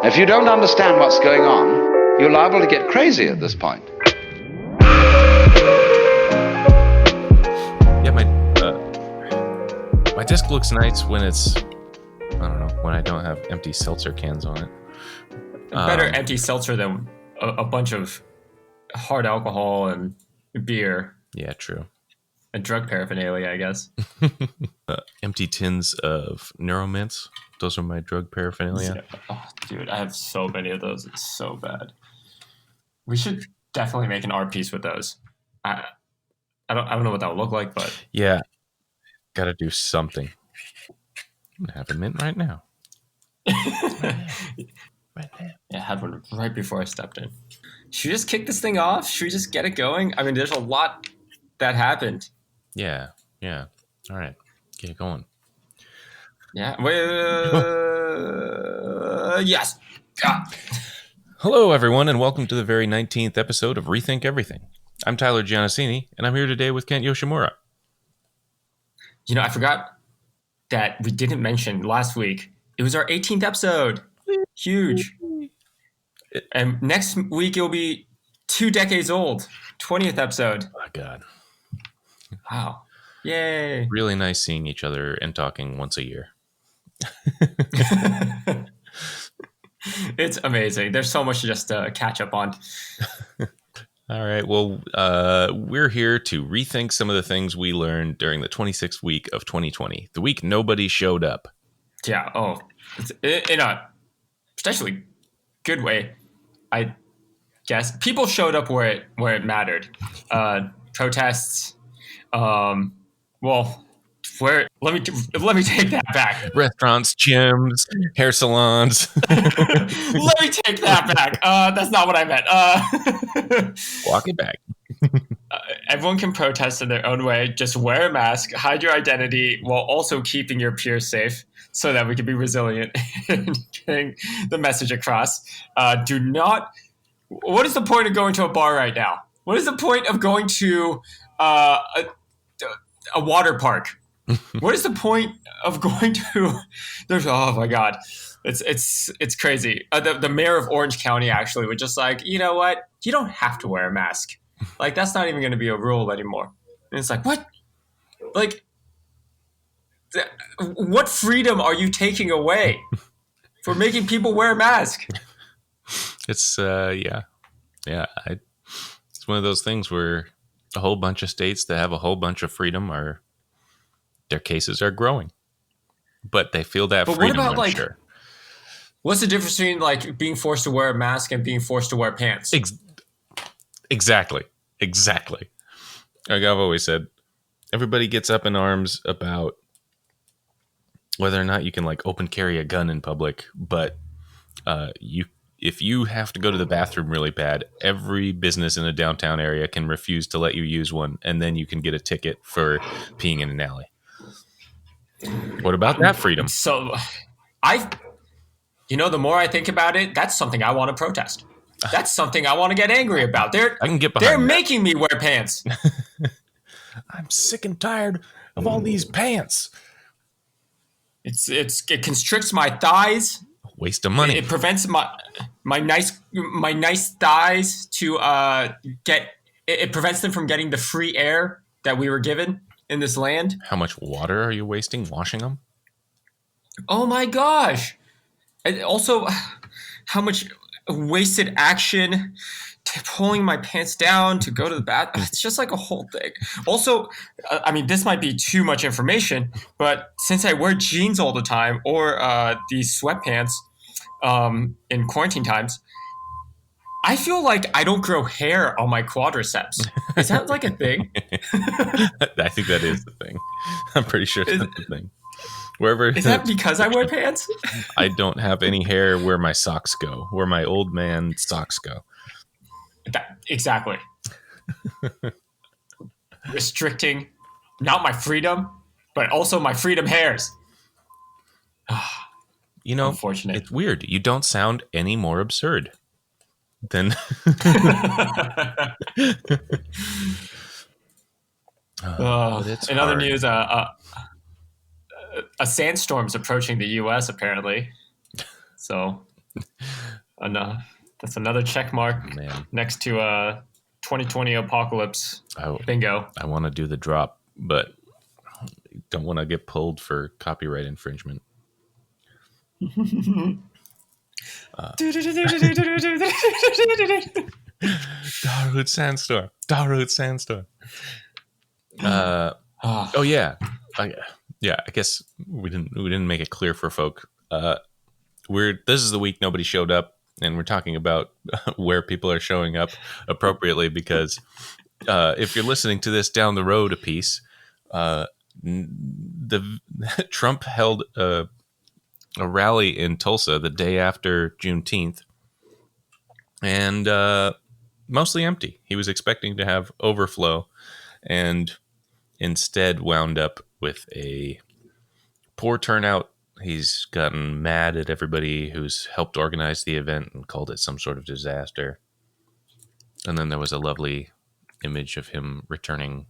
If you don't understand what's going on, you're liable to get crazy at this point. Yeah, my disc looks nice when it's, I don't know, when I don't have empty seltzer cans on it. Better empty seltzer than a bunch of hard alcohol and beer. Yeah, true. And drug paraphernalia, I guess. Empty tins of Neuro mints. Those are my drug paraphernalia. Oh, dude, I have so many of those. It's so bad. We should definitely make an art piece with those. I don't know what that would look like, but yeah, gotta do something. I'm gonna have a mint right now. Right there. Yeah, I had one right before I stepped in. Should we just kick this thing off? Should we just get it going? I mean, there's a lot that happened. Yeah. All right, get it going. Yeah. Yes. Hello, everyone, and welcome to the very 19th episode of Rethink Everything. I'm Tyler Giannassini, and I'm here today with Kent Yoshimura. You know, I forgot that we didn't mention last week. It was our 18th episode. Huge. And next week, it'll be 2 decades old. 20th episode. Oh, God. Wow. Yay. Really nice seeing each other and talking once a year. It's amazing. There's so much to just catch up on. All right. Well, we're here to rethink some of the things we learned during the 26th week of 2020, the week nobody showed up. Yeah. Oh, it's in a potentially good way, I guess. People showed up where it mattered. Protests. Well, where? Let me take that back. Restaurants, gyms, hair salons. Let me take that back. That's not what I meant. Walk it back. Everyone can protest in their own way. Just wear a mask, hide your identity, while also keeping your peers safe, so that we can be resilient in getting the message across. Do not. What is the point of going to a bar right now? What is the point of going to a water park? What is the point of going to? Oh my God, it's crazy. The mayor of Orange County actually was just like, you know what? You don't have to wear a mask. Like, that's not even going to be a rule anymore. And it's like, what? Like, what freedom are you taking away for making people wear a mask? It's it's one of those things where a whole bunch of states that have a whole bunch of freedom their cases are growing, but they feel that freedom. What about, like, sure. What's the difference between, like, being forced to wear a mask and being forced to wear pants? Exactly. Like I've always said, everybody gets up in arms about whether or not you can, like, open carry a gun in public, but if you have to go to the bathroom really bad, every business in a downtown area can refuse to let you use one, and then you can get a ticket for peeing in an alley. What about that freedom? So, the more I think about it, that's something I want to protest. That's something I want to get angry about. I can get behind They're that. making me wear pants. I'm sick and tired of all these pants. It constricts my thighs. Waste of money. It prevents my nice thighs to get. It prevents them from getting the free air that we were given in this land. How much water are you wasting washing them? Oh my gosh! And also, how much wasted action pulling my pants down to go to the bathroom. It's just like a whole thing. Also, I mean, this might be too much information, but since I wear jeans all the time or these sweatpants in quarantine times, I feel like I don't grow hair on my quadriceps. Is that like a thing? I think that is the thing. I'm pretty sure that's the thing. Is that because I wear pants? I don't have any hair where my socks go, where my old man socks go. Exactly. Restricting not my freedom, but also my freedom hairs. Unfortunate. It's weird. You don't sound any more absurd than. In other news, a sandstorm's approaching the U.S. apparently. So That's another check mark Man, next to 2020 apocalypse. Bingo. I want to do the drop, but don't want to get pulled for copyright infringement. Darude Sandstorm. Oh yeah, I guess we didn't make it clear for folk. This is the week nobody showed up, and we're talking about where people are showing up appropriately because if you're listening to this down the road a piece, the Trump held a rally in Tulsa the day after Juneteenth, and mostly empty. He was expecting to have overflow, and instead wound up with a poor turnout. He's gotten mad at everybody who's helped organize the event and called it some sort of disaster. And then there was a lovely image of him returning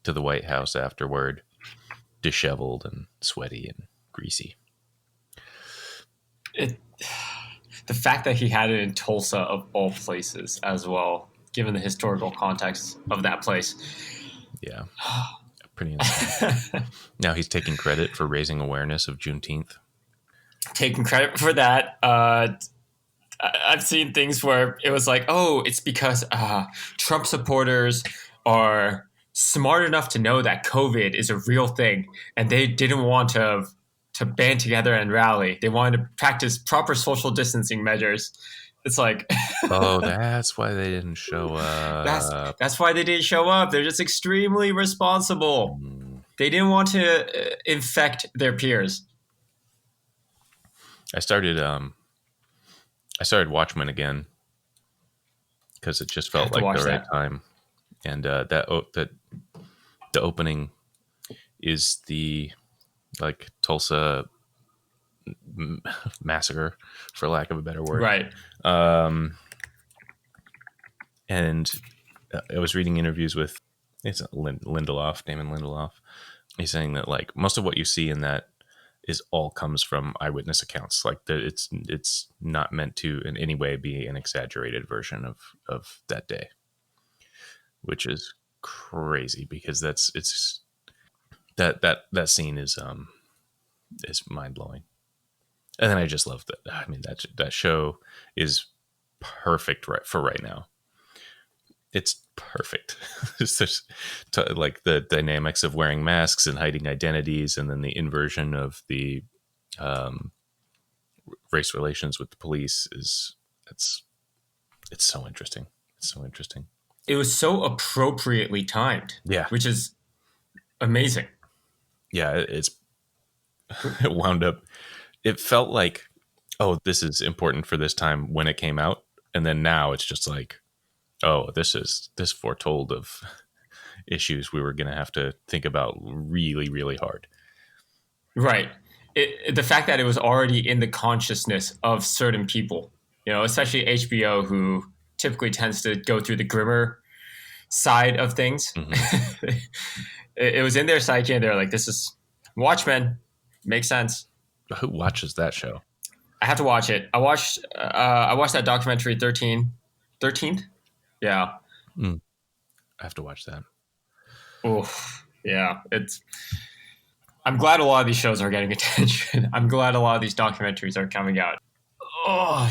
to the White House afterward, disheveled and sweaty and greasy. The fact that he had it in Tulsa, of all places, as well, given the historical context of that place. Yeah. Pretty insane. Now he's taking credit for raising awareness of Juneteenth. Taking credit for that. I've seen things where it was like, oh, it's because Trump supporters are smart enough to know that COVID is a real thing, and they didn't want to band together and rally. They wanted to practice proper social distancing measures. It's like, oh, that's why they didn't show up. That's why they didn't show up. They're just extremely responsible. They didn't want to infect their peers. I started Watchmen again because it just felt like the right time, and that the opening is the Tulsa massacre, for lack of a better word, right? And I was reading interviews with Damon Lindelof. He's saying that most of what you see in that is all comes from eyewitness accounts. It's not meant to in any way be an exaggerated version of that day, which is crazy because that scene is mind blowing. And then I just love that. I mean, that show is perfect for right now. It's perfect. It's just the dynamics of wearing masks and hiding identities, and then the inversion of the race relations with the police it's so interesting. It's so interesting. It was so appropriately timed. Yeah, which is amazing. Yeah, it wound up. It felt like, oh, this is important for this time when it came out, and then now it's just like, oh, this foretold of issues we were going to have to think about really, really hard. Right. The fact that it was already in the consciousness of certain people, especially HBO, who typically tends to go through the grimmer side of things. Mm-hmm. It was in their psyche, and they're like, this is Watchmen. Makes sense. Who watches that show? I have to watch it. I watched that documentary 13th. Yeah. I have to watch that. Oh, yeah. I'm glad a lot of these shows are getting attention. I'm glad a lot of these documentaries are coming out. Oh,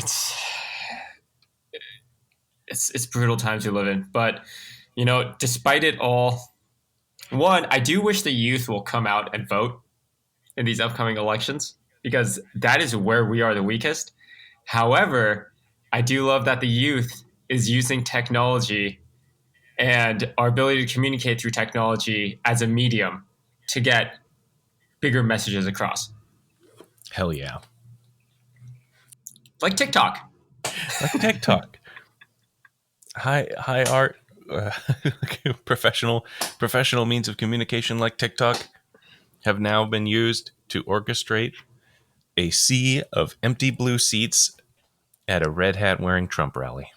it's brutal times we live in. But, despite it all, one, I do wish the youth will come out and vote in these upcoming elections, because that is where we are the weakest. However, I do love that the youth is using technology and our ability to communicate through technology as a medium to get bigger messages across. Hell yeah. Like TikTok. High art, professional means of communication like TikTok have now been used to orchestrate a sea of empty blue seats at a red hat wearing Trump rally.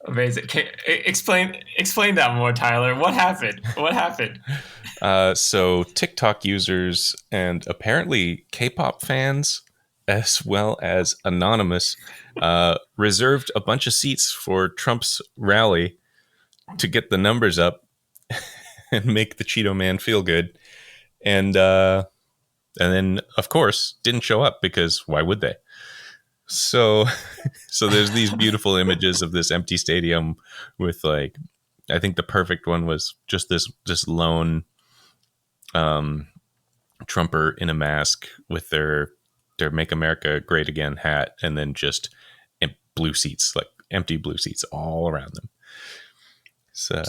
Amazing. Explain that more, Tyler. What happened? So TikTok users and apparently K-pop fans as well as Anonymous, reserved a bunch of seats for Trump's rally to get the numbers up and make the Cheeto Man feel good. And then, of course, didn't show up because why would they? So there's these beautiful images of this empty stadium with, like, I think the perfect one was just this lone Trumper in a mask with their "Make America Great Again" hat, and then just blue seats, like empty blue seats all around them. So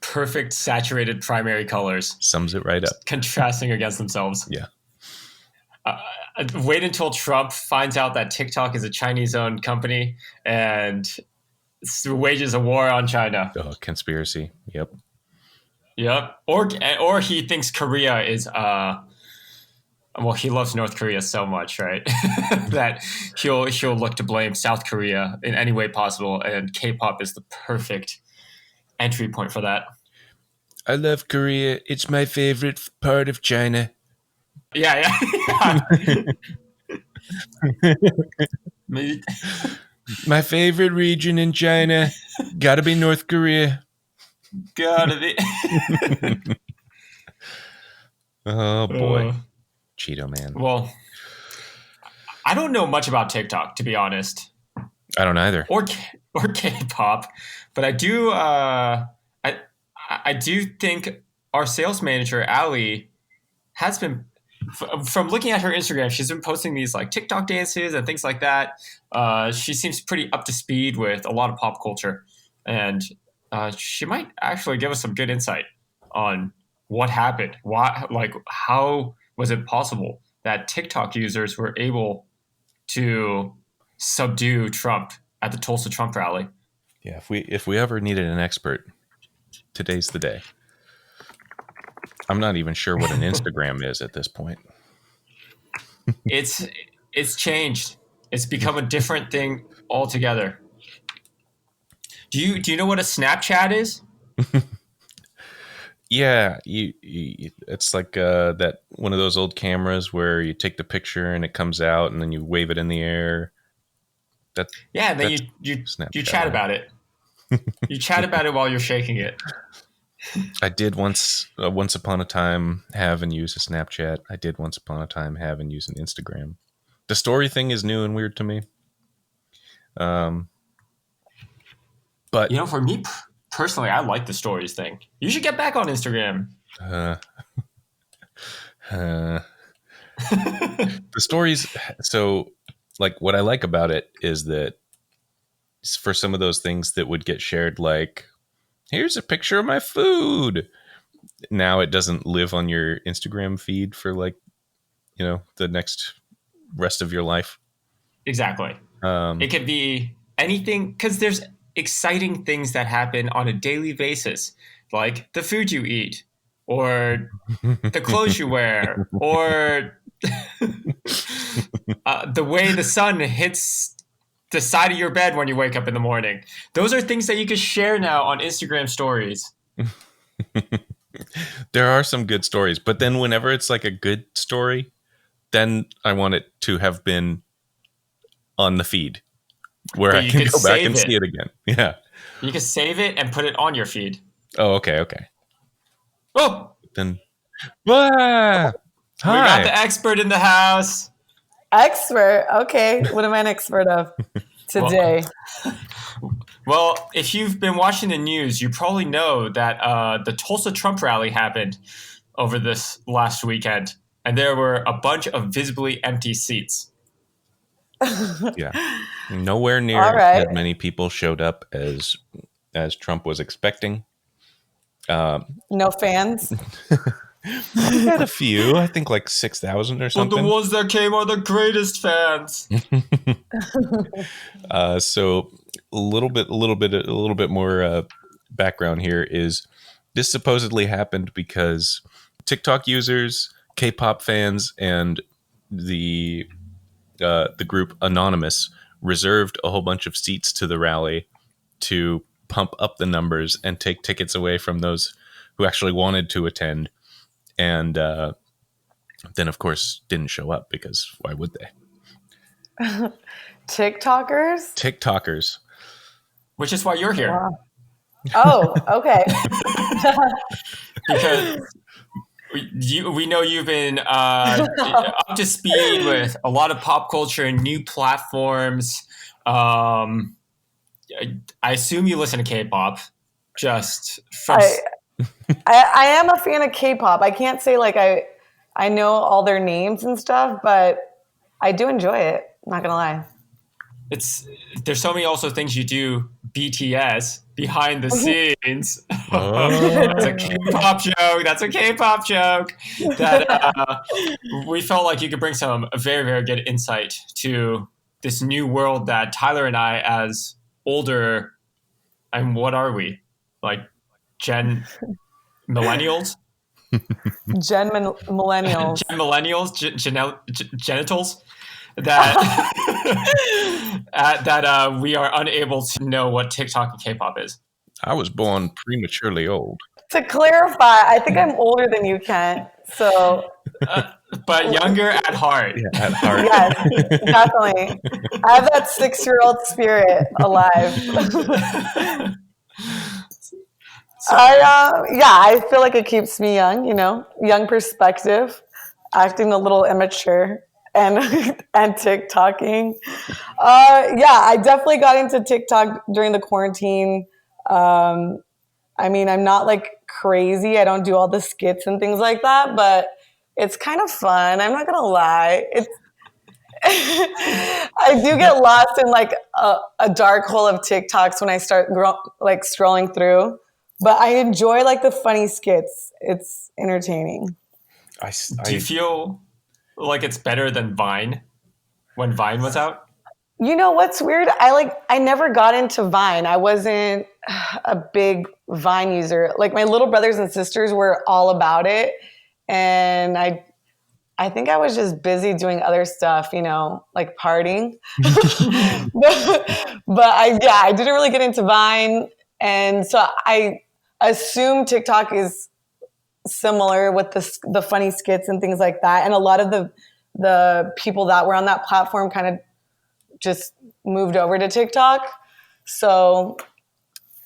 Perfect saturated primary colors. Sums it right up. Contrasting against themselves. Yeah. Wait until Trump finds out that TikTok is a Chinese-owned company and wages a war on China. Oh, conspiracy. Yep. Or he thinks Korea is well, he loves North Korea so much, right? that he'll look to blame South Korea in any way possible, and K-pop is the perfect entry point for that. I love Korea. It's my favorite part of China. Yeah. My favorite region in China. Gotta be North Korea. Gotta be. Oh, boy. Cheeto Man. Well, I don't know much about TikTok, to be honest. I don't either. Or K-pop, but I do. I do think our sales manager Ali has been, from looking at her Instagram, she's been posting these like TikTok dances and things like that. She seems pretty up to speed with a lot of pop culture, and she might actually give us some good insight on what happened. How was it possible that TikTok users were able to subdue Trump at the Tulsa Trump rally? Yeah, if we ever needed an expert, today's the day. I'm not even sure what an Instagram is at this point. It's changed. It's become a different thing altogether. Do you know what a Snapchat is? Yeah, it's like that one of those old cameras where you take the picture and it comes out and then you wave it in the air. And then you chat about it. You chat about it while you're shaking it. I did once upon a time have and use a Snapchat. I did once upon a time have and use an Instagram. The story thing is new and weird to me. But for me personally, I like the stories thing. You should get back on Instagram. The stories. So, like, what I like about it is that for some of those things that would get shared, like, here's a picture of my food. Now it doesn't live on your Instagram feed for the next rest of your life. Exactly. It could be anything, because there's exciting things that happen on a daily basis, like the food you eat, or the clothes you wear, or the way the sun hits the side of your bed when you wake up in the morning. Those are things that you can share now on Instagram stories. There are some good stories, but then whenever it's like a good story, then I want it to have been on the feed where I can go back and see it again. Yeah. You can save it and put it on your feed. Oh, okay. Oh! Then... Hi. We got the expert in the house. Expert? Okay. What am I an expert of today? Well, if you've been watching the news, you probably know that the Tulsa Trump rally happened over this last weekend, and there were a bunch of visibly empty seats. Yeah. Nowhere near as many people showed up as Trump was expecting. No fans? We had a few. I think like 6,000 or something. But the ones that came are the greatest fans. So a little bit more background here is this supposedly happened because TikTok users, K-pop fans, and the group Anonymous reserved a whole bunch of seats to the rally to pump up the numbers and take tickets away from those who actually wanted to attend. And then, of course, didn't show up because why would they? TikTokers? TikTokers. Which is why you're here. Wow. Oh, okay. Because we know you've been up to speed with a lot of pop culture and new platforms. I assume you listen to K-pop. Just from I am a fan of K-pop. I can't say like I know all their names and stuff, but I do enjoy it. I'm not gonna lie. There's so many also things you do BTS behind the scenes. That's a K-pop joke. That's a K-pop joke. That we felt like you could bring some very, very good insight to this new world that Tyler and I, as older, and what are we? Like Gen Millennials? Millennials. Gen Millennials? Genitals? That that we are unable to know what TikTok and K-pop is. I was born prematurely old. To clarify, I think I'm older than you, Kent. So, but younger at heart. Yeah, at heart. yes, definitely. I have that 6-year-old spirit alive. I feel like it keeps me young. Young perspective, acting a little immature. And TikToking. I definitely got into TikTok during the quarantine. I'm not like crazy. I don't do all the skits and things like that, but it's kind of fun. I'm not gonna lie. I do get lost in like a dark hole of TikToks when I start scrolling through, but I enjoy like the funny skits. It's entertaining. Do you feel like it's better than Vine when Vine was out? You know what's weird? I never got into Vine. I wasn't a big Vine user. Like my little brothers and sisters were all about it, and I think I was just busy doing other stuff, like partying. but I didn't really get into Vine, and so I assume TikTok is similar with the funny skits and things like that. And a lot of the people that were on that platform kind of just moved over to TikTok. So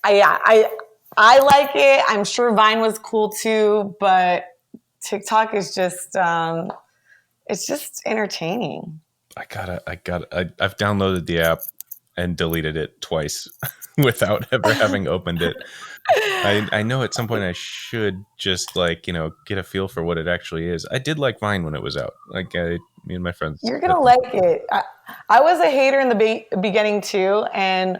I like it. I'm sure Vine was cool too, but TikTok is just it's just entertaining. I've downloaded the app and deleted it twice without ever having opened it. I know at some point I should just get a feel for what it actually is. I did like Vine when it was out. Me and my friends. You're gonna like it. I was a hater in the beginning too, and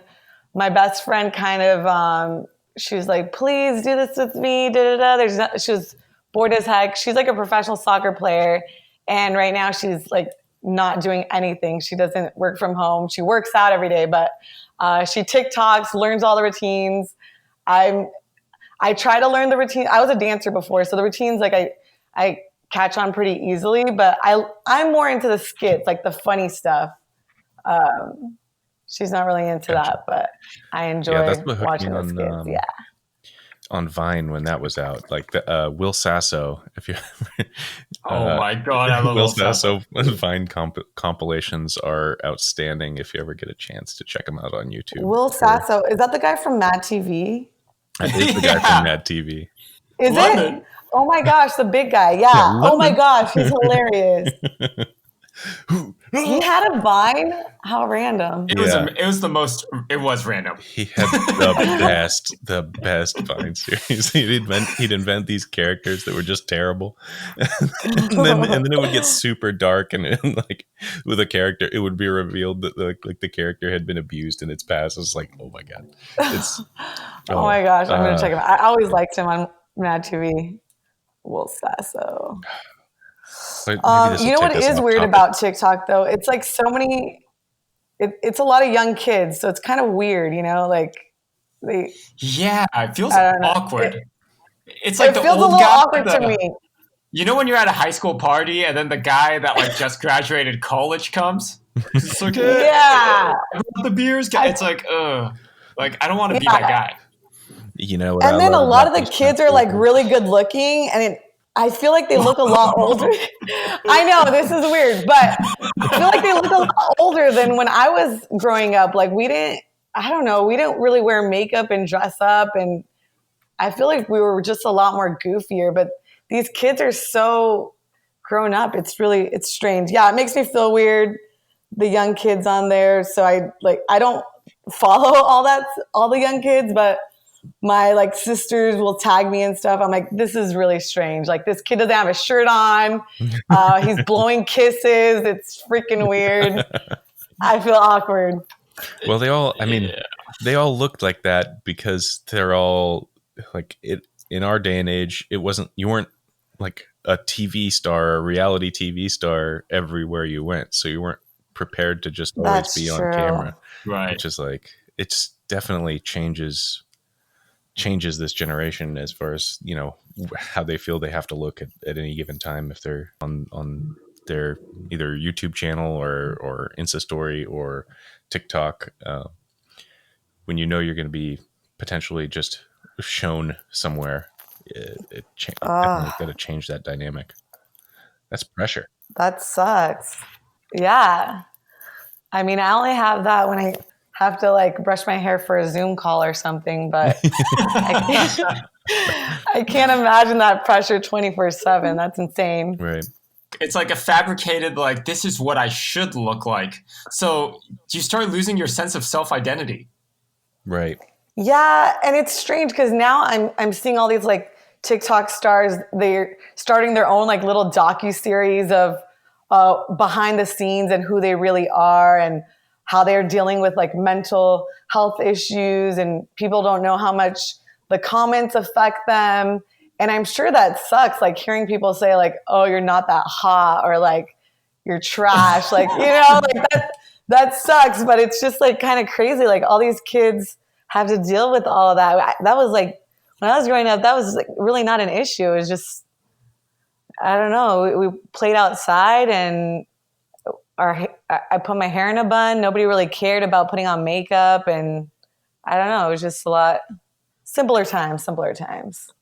my best friend kind of she was like, "Please do this with me." She was bored as heck. She's like a professional soccer player, and right now she's like not doing anything. She doesn't work from home. She works out every day, but she TikToks, learns all the routines. I try to learn the routine. I was a dancer before, so the routines I catch on pretty easily, but I'm more into the skits, like the funny stuff. She's not really into that, but I enjoy watching the skits. On Vine when that was out, like the Will Sasso, if you oh my god, I love Will Sasso Vine compilations are outstanding. If you ever get a chance to check them out on YouTube. Will Sasso, is that the guy from Mad TV? That is the guy from Mad TV. Is London. it? Oh my gosh, the big guy. Yeah. Oh my gosh, he's hilarious. He had a Vine? How random. It was random. He had the best Vine series. He'd invent these characters that were just terrible. and then it would get super dark and like with a character, it would be revealed that the character had been abused in its past. It's like, oh my God. Oh my gosh, I'm gonna check him out. I always liked him on Mad TV. Will Sasso. You know what is weird about TikTok though? It's like so many. It's a lot of young kids, so it's kind of weird, like they. Yeah, it feels awkward. It's like it feels a little awkward to me. You know when you're at a high school party and then the guy that like just graduated college comes? It's like, yeah, the beers guy. It's like, like I don't want to be that guy. You know what? And then a lot of the kids are like really good looking, and I feel like they look a lot older. I know this is weird, but I feel like they look a lot older than when I was growing up. Like we didn't really wear makeup and dress up. And I feel like we were just a lot more goofier, but these kids are so grown up. It's strange. Yeah. It makes me feel weird. The young kids on there. So I don't follow all the young kids, but my like sisters will tag me and stuff. I'm like, this is really strange. Like this kid doesn't have a shirt on. He's blowing kisses. It's freaking weird. I feel awkward. Well, they all looked like that because they're all like it in our day and age. You weren't like a TV star, a reality TV star everywhere you went. So you weren't prepared to just always be on camera. Right. Which is like, it's definitely changes this generation as far as, you know, how they feel they have to look at any given time if they're on their either YouTube channel or Insta story or TikTok. When you know you're going to be potentially just shown somewhere, it definitely got to change that dynamic. That's pressure. That sucks. Yeah. I mean, I only have that when I have to like brush my hair for a Zoom call or something, but I can't imagine that pressure 24/7. That's insane. Right. It's like a fabricated, like, this is what I should look like. So you start losing your sense of self-identity. Right. Yeah, and it's strange because now I'm seeing all these like TikTok stars. They're starting their own like little docu-series of behind the scenes and who they really are and how they're dealing with like mental health issues, and people don't know how much the comments affect them. And I'm sure that sucks, like hearing people say like, oh, you're not that hot, or like you're trash. Like, you know, like that sucks, but it's just like kind of crazy. Like all these kids have to deal with all of that. That was like, when I was growing up, that was like really not an issue. It was just, I don't know. We played outside and I put my hair in a bun. Nobody really cared about putting on makeup. And I don't know. It was just a lot simpler times.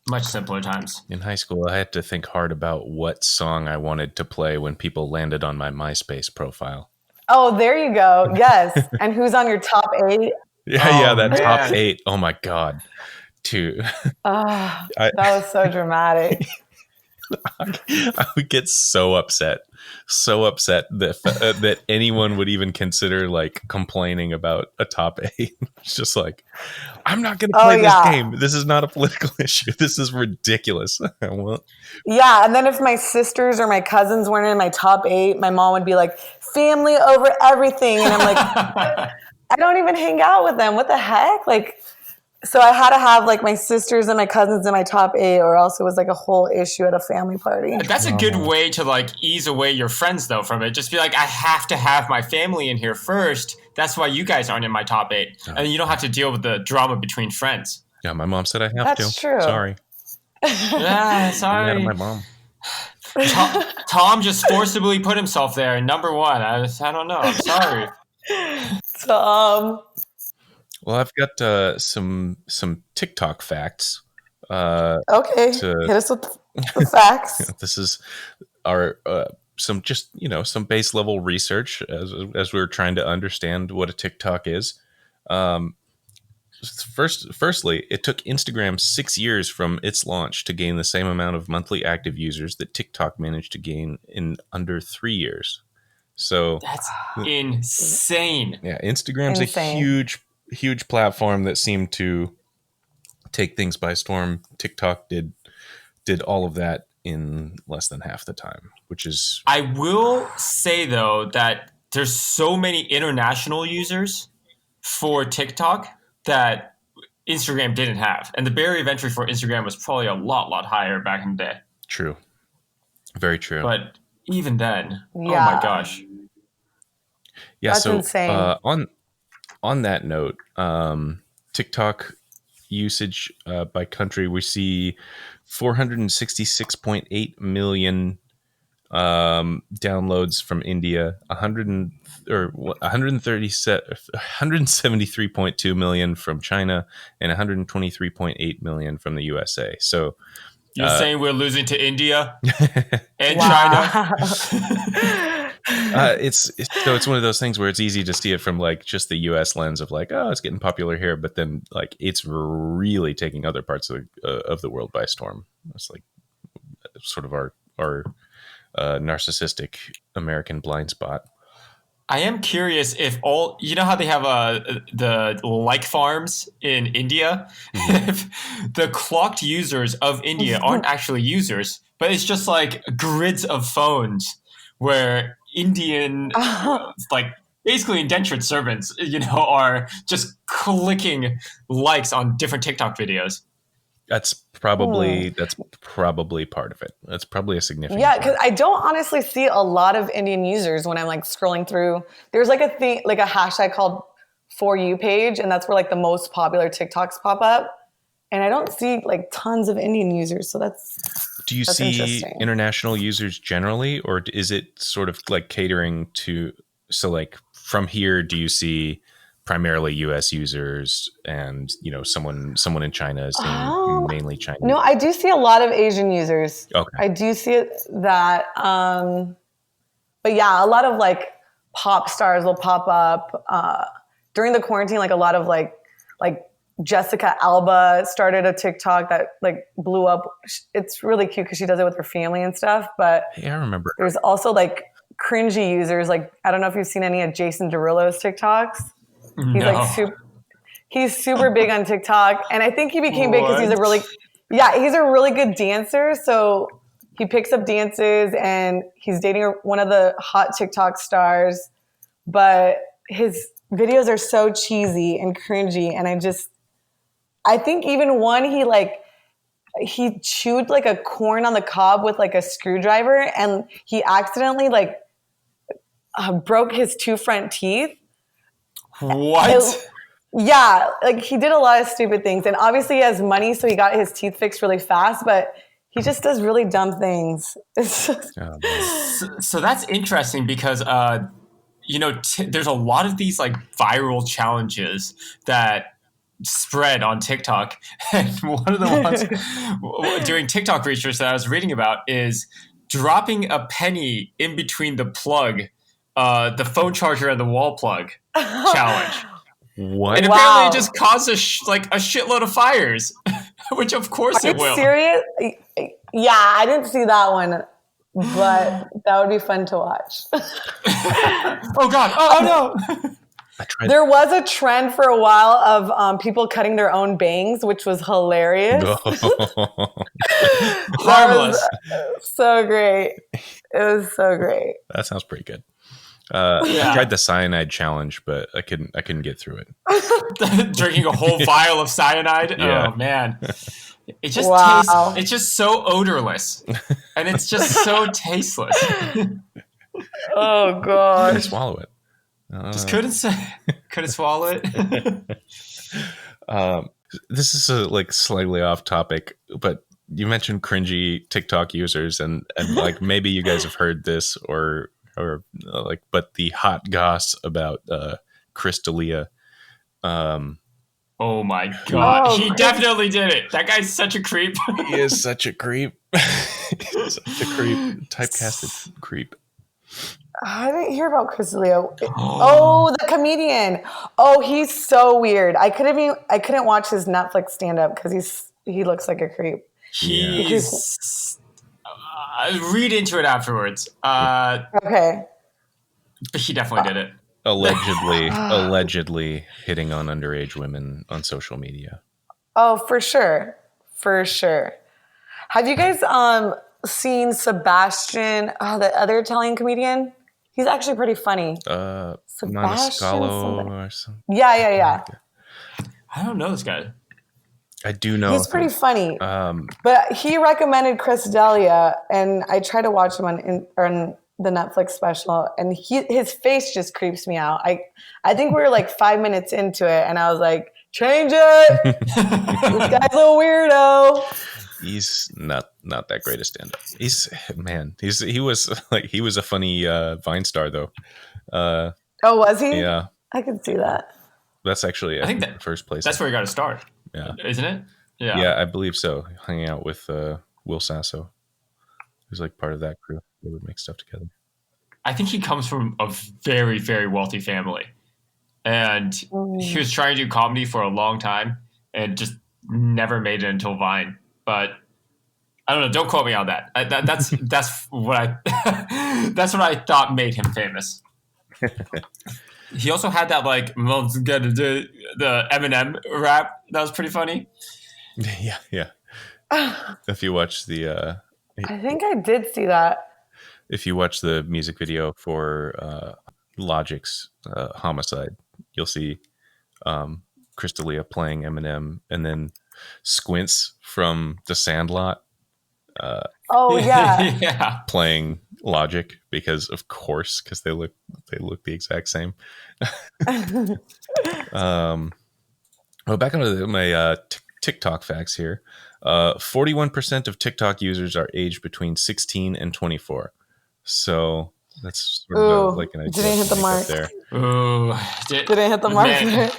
Much simpler times. In high school, I had to think hard about what song I wanted to play when people landed on my MySpace profile. Oh, there you go. Yes. And who's on your top 8? Yeah, that top 8. Oh my God. That was so dramatic. I would get so upset that anyone would even consider like complaining about a top 8. It's just like, I'm not going to play this game. This is not a political issue. This is ridiculous. Yeah, and then if my sisters or my cousins weren't in my top 8, my mom would be like, family over everything. And I'm like, I don't even hang out with them. What the heck? Like, so I had to have like my sisters and my cousins in my top 8, or else it was like a whole issue at a family party. That's a good way to like ease away your friends though from it. Just be like, I have to have my family in here first. That's why you guys aren't in my top 8. And you don't have to deal with the drama between friends. Yeah, my mom said I have to. That's true. Sorry. Yeah, sorry. My mom. Tom just forcibly put himself there in number 1. I don't know. I'm sorry. Tom. Well, I've got some TikTok facts. Okay, hit us with the facts. This is our some base level research as we were trying to understand what a TikTok is. Firstly, it took Instagram 6 years from its launch to gain the same amount of monthly active users that TikTok managed to gain in under 3 years. So that's insane. Yeah, Instagram's a huge platform that seemed to take things by storm. TikTok did all of that in less than half the time, which is... I will say, though, that there's so many international users for TikTok that Instagram didn't have. And the barrier of entry for Instagram was probably a lot higher back in the day. True. Very true. But even then, oh my gosh. Yeah, that's insane. On that note, TikTok usage by country, we see 466.8 million downloads from India, 173.2 million from China, and 123.8 million from the USA. So You're saying we're losing to India and Wow. China? It's one of those things where it's easy to see it from like just the U.S. lens of like, oh, it's getting popular here, but then like it's really taking other parts of the world by storm. It's like sort of our narcissistic American blind spot. I am curious if all, you know how they have the like farms in India? If the clocked users of India aren't actually users, but it's just like grids of phones where Indian, like basically indentured servants, are just clicking likes on different TikTok videos. That's probably part of it. That's probably a significant Yeah, part. because I don't honestly see a lot of Indian users when I'm like scrolling through. There's like a thing, like a hashtag called For You page, and that's where like the most popular TikToks pop up. And I don't see like tons of Indian users, so Do you see international users generally, or is it sort of like catering to? So like from here, do you see primarily U.S. users, and someone in China is seeing mainly Chinese? No, I do see a lot of Asian users. Okay. I do see that. But yeah, a lot of like pop stars will pop up during the quarantine. Like a lot of like Jessica Alba started a TikTok that like blew up. It's really cute because she does it with her family and stuff. But hey, I remember. There's also like cringy users. Like I don't know if you've seen any of Jason Derulo's TikToks. He's like he's super big on TikTok, and I think he became big because he's a really good dancer. So he picks up dances, and he's dating one of the hot TikTok stars. But his videos are so cheesy and cringy, and I think even one he chewed like a corn on the cob with like a screwdriver, and he accidentally like broke his 2 front teeth. What? Yeah, like he did a lot of stupid things, and obviously he has money, so he got his teeth fixed really fast, but he just does really dumb things. So that's interesting because, there's a lot of these like viral challenges that spread on TikTok. And one of the ones during TikTok research that I was reading about is dropping a penny in between the plug, the phone charger and the wall plug challenge. What? And apparently it just caused a shitload of fires, which of course it will. Are you serious? Yeah, I didn't see that one, but that would be fun to watch. Oh God! Oh no! There was a trend for a while of people cutting their own bangs, which was hilarious. Harmless. So great. It was so great. That sounds pretty good. I tried the cyanide challenge, but I couldn't get through it. Drinking a whole vial of cyanide. Yeah. Oh man, it just tastes. It's just so odorless, and it's just so tasteless. Oh gosh! Couldn't swallow it. Just couldn't swallow it. This is like slightly off topic, but you mentioned cringy TikTok users, and like maybe you guys have heard this or like, but the hot goss about Chris D'Elia. Oh my God. He definitely did it. That guy's such a creep. He is such a creep. He's such a creep. Typecasted creep. I didn't hear about Chris D'Elia. Oh, the comedian. Oh, he's so weird. I couldn't watch his Netflix stand-up because he looks like a creep. He's read into it afterwards. Okay. But he definitely did it. Allegedly hitting on underage women on social media. Oh, for sure. For sure. Have you guys seen Sebastian, the other Italian comedian? He's actually pretty funny. Maniscalco or something. Yeah. I don't know this guy. I do know. He's pretty funny. But he recommended Chris D'Elia, and I tried to watch him on the Netflix special, and his face just creeps me out. I think we were like 5 minutes into it, and I was like, change it! This guy's a weirdo. He's not that great a stand-up. He was a funny Vine star though. Oh, was he? Yeah, I can see that. That's actually I think the first place. That's where you got to start. Yeah, isn't it? Yeah, I believe so. Hanging out with Will Sasso, who's like part of that crew. They would make stuff together. I think he comes from a very, very wealthy family. And he was trying to do comedy for a long time and just never made it until Vine. But I don't know. Don't quote me on that. That's what I thought made him famous. He also had that like the Eminem rap that was pretty funny. Yeah. If you watch the, I think I did see that. if you watch the music video for Logic's Homicide, you'll see Chris D'Elia playing Eminem, and then Squints from The Sandlot Oh yeah. Yeah. playing Logic, because they look the exact same. Well, back onto my TikTok facts here. 41% of TikTok users are aged between 16 and 24. So that's sort of like an idea. Didn't hit the mark there. Ooh, Didn't hit the mark there.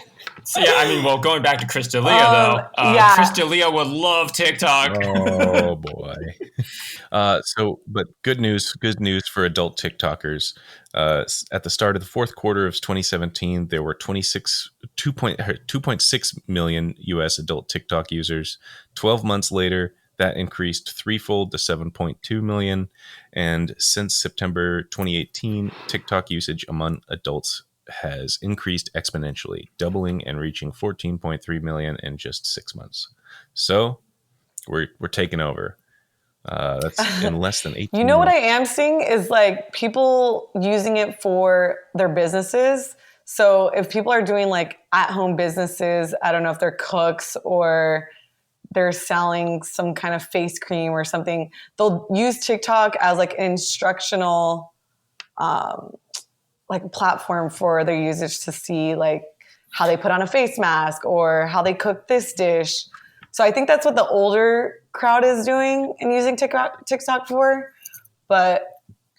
So, yeah, I mean, well, going back to Chris D'Elia, though, yeah. Chris D'Elia would love TikTok. Oh boy. But good news for adult TikTokers. At the start of the fourth quarter of 2017, there were 2.6 million US adult TikTok users. 12 months later, that increased threefold to 7.2 million. And since September 2018, TikTok usage among adults has increased exponentially, doubling and reaching 14.3 million in just 6 months. So we're taking over. That's in less than 18 You know months. what I am seeing is like people using it for their businesses. So if people are doing like at-home businesses, I don't know if they're cooks or they're selling some kind of face cream or something, they'll use TikTok as like an instructional like platform for their users to see like how they put on a face mask or how they cook this dish. So I think that's what the older crowd is doing and using TikTok for. But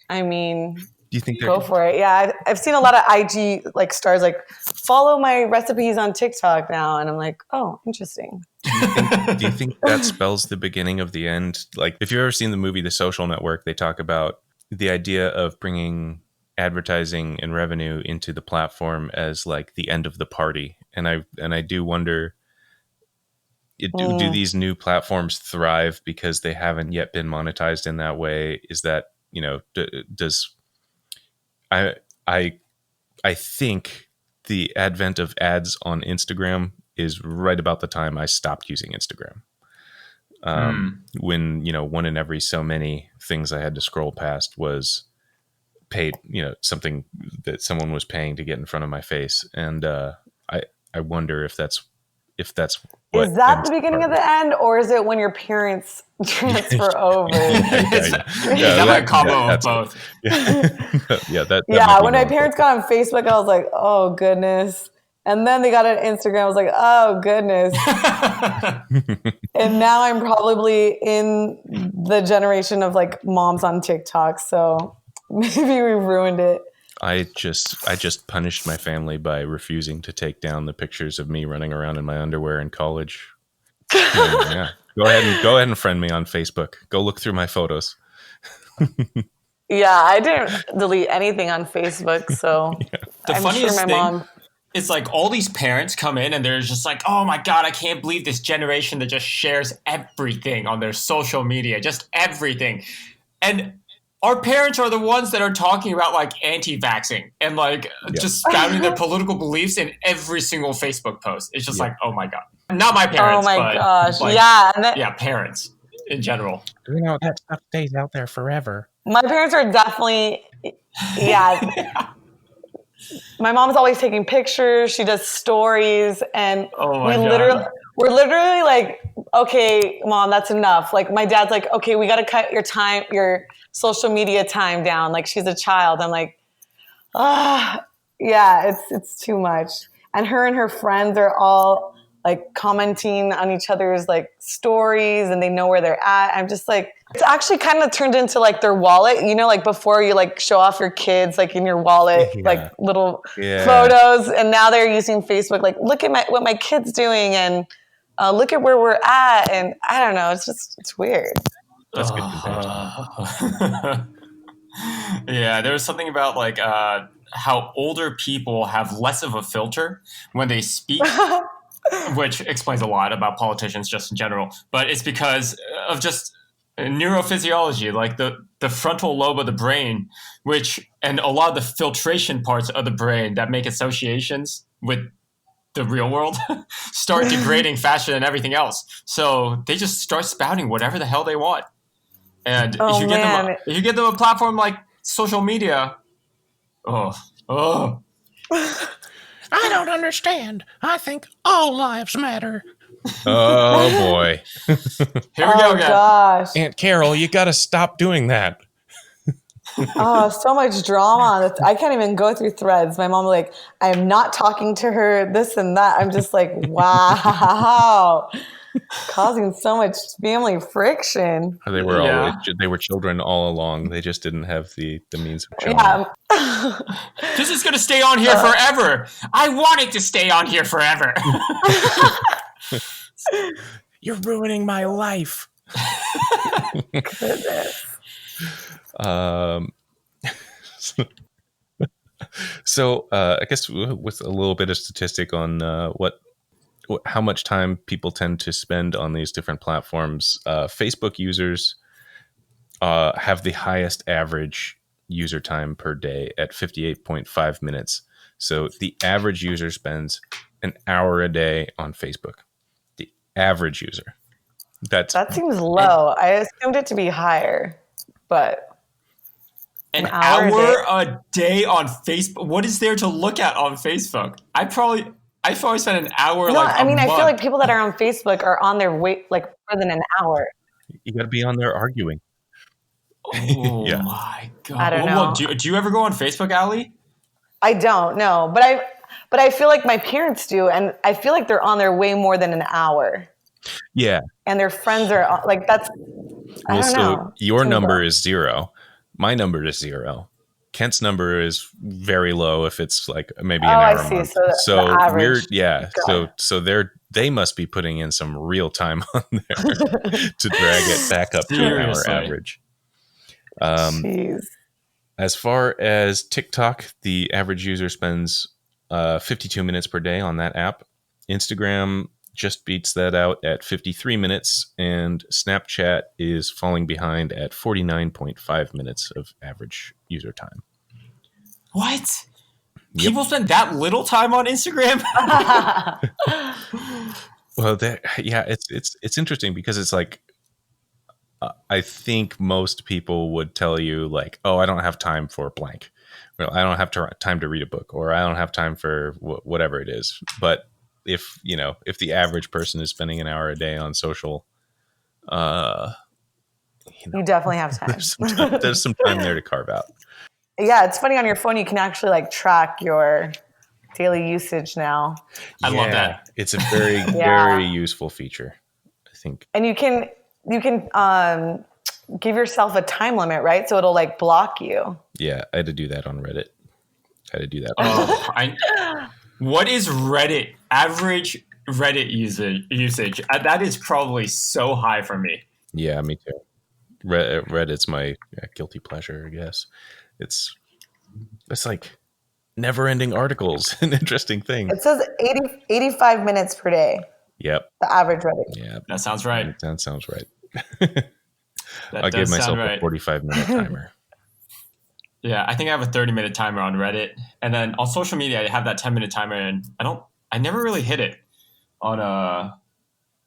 I mean, Do you think go for it. Yeah, I've seen a lot of IG like stars like follow my recipes on TikTok now, and I'm like, oh, interesting. Do you think that spells the beginning of the end? Like, if you've ever seen the movie The Social Network, they talk about the idea of bringing advertising and revenue into the platform as like the end of the party. And I do wonder, do these new platforms thrive because they haven't yet been monetized in that way? Is that, does I think the advent of ads on Instagram is right about the time I stopped using Instagram. When, one in every so many things I had to scroll past was paid, something that someone was paying to get in front of my face. And I wonder if that's what is that the beginning of the end, or is it when your parents transfer over? That might combo of both. When my parents got on Facebook, I was like, oh goodness. And then they got on Instagram, I was like, oh goodness. And now I'm probably in the generation of like moms on TikTok. So maybe we ruined it. I just punished my family by refusing to take down the pictures of me running around in my underwear in college. Yeah. Go ahead and friend me on Facebook. Go look through my photos. Yeah, I didn't delete anything on Facebook, so The I'm funniest sure my thing, mom. it's like all these parents come in and they're just like, oh my God, I can't believe this generation that just shares everything on their social media, just everything. And our parents are the ones that are talking about like anti-vaxxing and like just spouting their political beliefs in every single Facebook post. It's just like, oh my God. Not my parents, Oh my but gosh. like, Yeah. Parents in general. That stuff stays out there forever. My parents are definitely, My mom's always taking pictures. She does stories, and we're literally like, okay, Mom, that's enough. Like my dad's like, okay, we got to cut your social media time down. Like she's a child. I'm like, it's too much. And her friends are all like commenting on each other's like stories, and they know where they're at. I'm just like, it's actually kind of turned into like their wallet, like before you like show off your kids like in your wallet, like little photos, and now they're using Facebook. Like, look at what my kid's doing, and look at where we're at, and I don't know, it's weird. That's a good comparison. Yeah, there was something about like how older people have less of a filter when they speak, which explains a lot about politicians just in general. But it's because of just neurophysiology, like the frontal lobe of the brain, and a lot of the filtration parts of the brain that make associations with the real world start degrading faster than everything else. So they just start spouting whatever the hell they want. And if you get them a platform like social media, oh. I don't understand. I think all lives matter. Oh boy. Here we go again. Gosh. Aunt Carol, you got to stop doing that. Oh, so much drama. I can't even go through threads. My mom like, I am not talking to her, this and that. I'm just like, wow. Causing so much family friction. They were children all along. They just didn't have the means of showing. Yeah. This is going to stay on here forever. I want it to stay on here forever. You're ruining my life. Goodness. So I guess with a little bit of statistic on how much time people tend to spend on these different platforms, Facebook users have the highest average user time per day at 58.5 minutes. So the average user spends an hour a day on Facebook. The average user. That seems low. I assumed it to be higher, but an hour a day on Facebook. What is there to look at on Facebook? I probably spend an hour. I feel like people that are on Facebook are on their way like more than an hour. You got to be on there arguing. Oh yeah. My God! I don't know. Well, do you ever go on Facebook, Allie? I don't know, but I feel like my parents do, and I feel like they're on there way more than an hour. Yeah, and their friends are like that's. I don't know. Your number is 0. My number is 0. Kent's number is very low if it's like maybe an hour a month. So we're they must be putting in some real time on there to drag it back up to an hour average. As far as TikTok, the average user spends 52 minutes per day on that app. Instagram just beats that out at 53 minutes, and Snapchat is falling behind at 49.5 minutes of average user time. What? Yep. People spend that little time on Instagram? Well, it's interesting because it's like, I think most people would tell you like, oh, I don't have time for blank. Well, I don't have time to read a book, or I don't have time for whatever it is. But if the average person is spending an hour a day on social, you definitely have time. There's some time there to carve out. Yeah, it's funny on your phone. You can actually like track your daily usage now. I love that. It's a very, very useful feature, I think. And you can give yourself a time limit, right? So it'll like block you. Yeah, I had to do that on Reddit. What is Reddit? Average Reddit usage? That is probably so high for me. Yeah, me too. Reddit's my guilty pleasure, I guess. It's like never-ending articles and interesting things. It says 85 minutes per day. Yep. The average Reddit. Yeah. That sounds right. That sounds right. I'll give myself a 45-minute timer. Yeah, I think I have a 30-minute timer on Reddit. And then on social media, I have that 10-minute timer, and I never really hit it on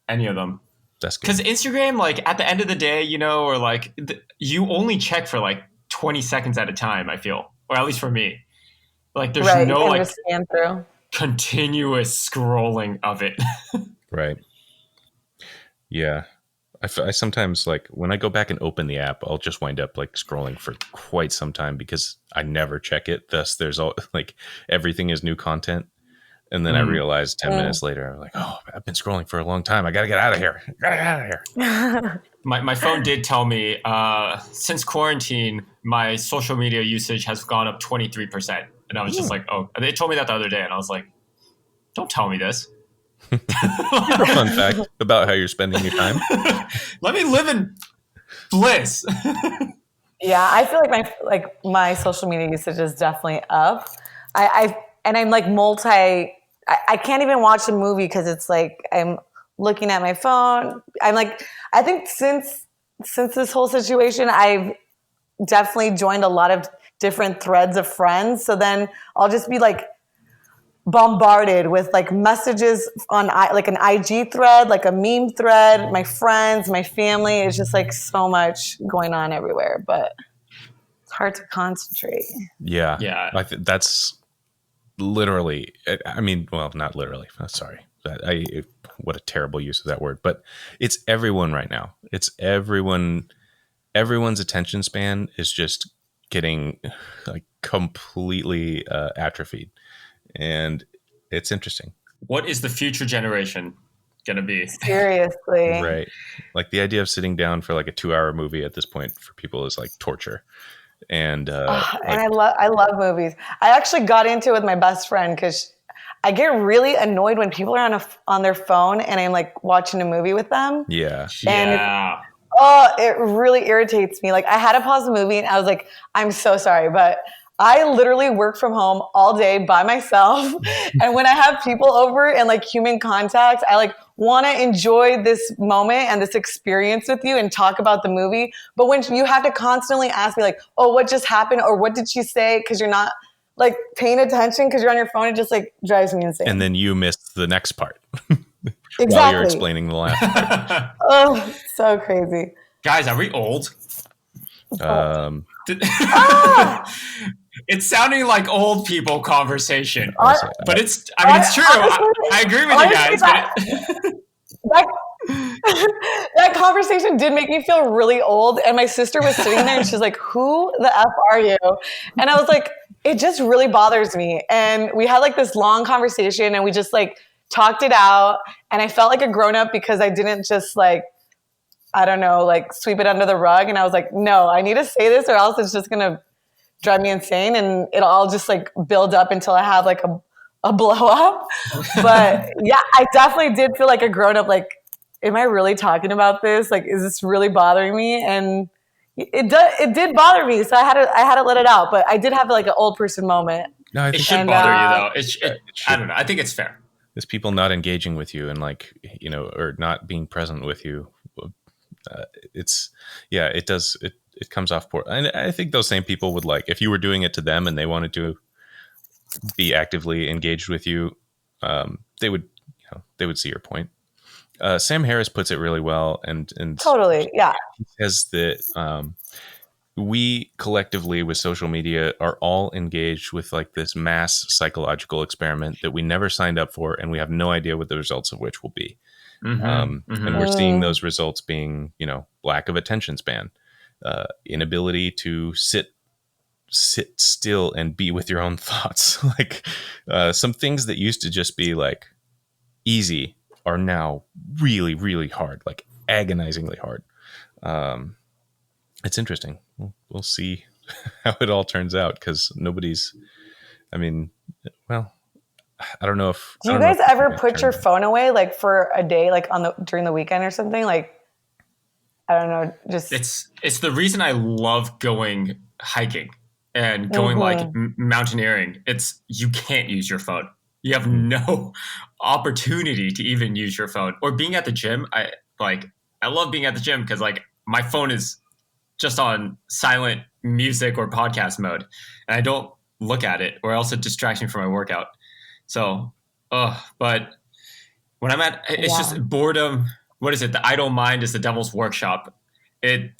any of them. That's good. Because Instagram, like at the end of the day, or like you only check for like 20 seconds at a time, I feel. Or at least for me. Like there's no like scan through. Continuous scrolling of it. Right. Yeah. I sometimes like when I go back and open the app, I'll just wind up like scrolling for quite some time because I never check it. Thus, there's all like everything is new content. And then I realized 10 minutes later, I'm like, oh, I've been scrolling for a long time. I got to get out of here. My phone did tell me since quarantine, my social media usage has gone up 23%. And I was just like, oh, they told me that the other day. And I was like, don't tell me this. Fun fact about how you're spending your time. Let me live in Bliss. Yeah, I feel like my social media usage is definitely up. And I'm like I can't even watch a movie because it's like I'm looking at my phone. I think since this whole situation, I've definitely joined a lot of different threads of friends. So then I'll just be like bombarded with like messages on like an IG thread, like a meme thread, my friends, my family. It's just like so much going on everywhere, but it's hard to concentrate. Yeah. Yeah. That's literally, I mean, well, not literally. Sorry. What a terrible use of that word, but it's everyone right now. It's everyone's attention span is just getting like completely atrophied. And it's interesting. What is the future generation going to be? Seriously. Right. Like the idea of sitting down for like a 2-hour movie at this point for people is like torture. And And I love movies. I actually got into it with my best friend because I get really annoyed when people are on their phone and I'm like watching a movie with them. yeah. Yeah. It really irritates me. Like I had to pause the movie and I was like, I'm so sorry, but I literally work from home all day by myself. And when I have people over and like human contact, I like want to enjoy this moment and this experience with you and talk about the movie. But when you have to constantly ask me like, oh, what just happened? Or what did she say? Because you're not like paying attention because you're on your phone. It just like drives me insane. And then you missed the next part Exactly. while you're explaining the last part. Oh, so crazy. Guys, are we old? It's sounding like old people conversation, but it's true. I agree with you guys. That conversation did make me feel really old. And my sister was sitting there and she's like, who the F are you? And I was like, it just really bothers me. And we had like this long conversation and we just like talked it out. And I felt like a grown up because I didn't just like, I don't know, like sweep it under the rug. And I was like, no, I need to say this or else it's just going to drive me insane. And it'll all just like build up until I have like a blow up. But yeah, I definitely did feel like a grown up. Like, am I really talking about this? Like, is this really bothering me? And it did bother me. So I had to let it out. But I did have like an old person moment. No, I It think should bother you though. I don't know. I think it's fair. it's people not engaging with you and like, you know, or not being present with you. It does. It comes off poor. And I think those same people would like, if you were doing it to them and they wanted to be actively engaged with you, they would see your point. Sam Harris puts it really well, and Totally, yeah. he says that we collectively with social media are all engaged with like this mass psychological experiment that we never signed up for, and we have no idea what the results of which will be. And we're seeing those results being, you know, lack of attention span, inability to sit still and be with your own thoughts. Like some things that used to just be like easy are now really, really hard, like agonizingly hard. It's interesting. We'll see how it all turns out because I don't know if. Do you guys ever put your phone away like for a day, like during the weekend or something? Like, I don't know, just it's the reason I love going hiking and going like mountaineering. It's you can't use your phone. You have no opportunity to even use your phone. Or being at the gym. I love being at the gym because like my phone is just on silent music or podcast mode, and I don't look at it, or else it distracts me from my workout. So, but when I'm it's just boredom. What is it? The idle mind is the devil's workshop. It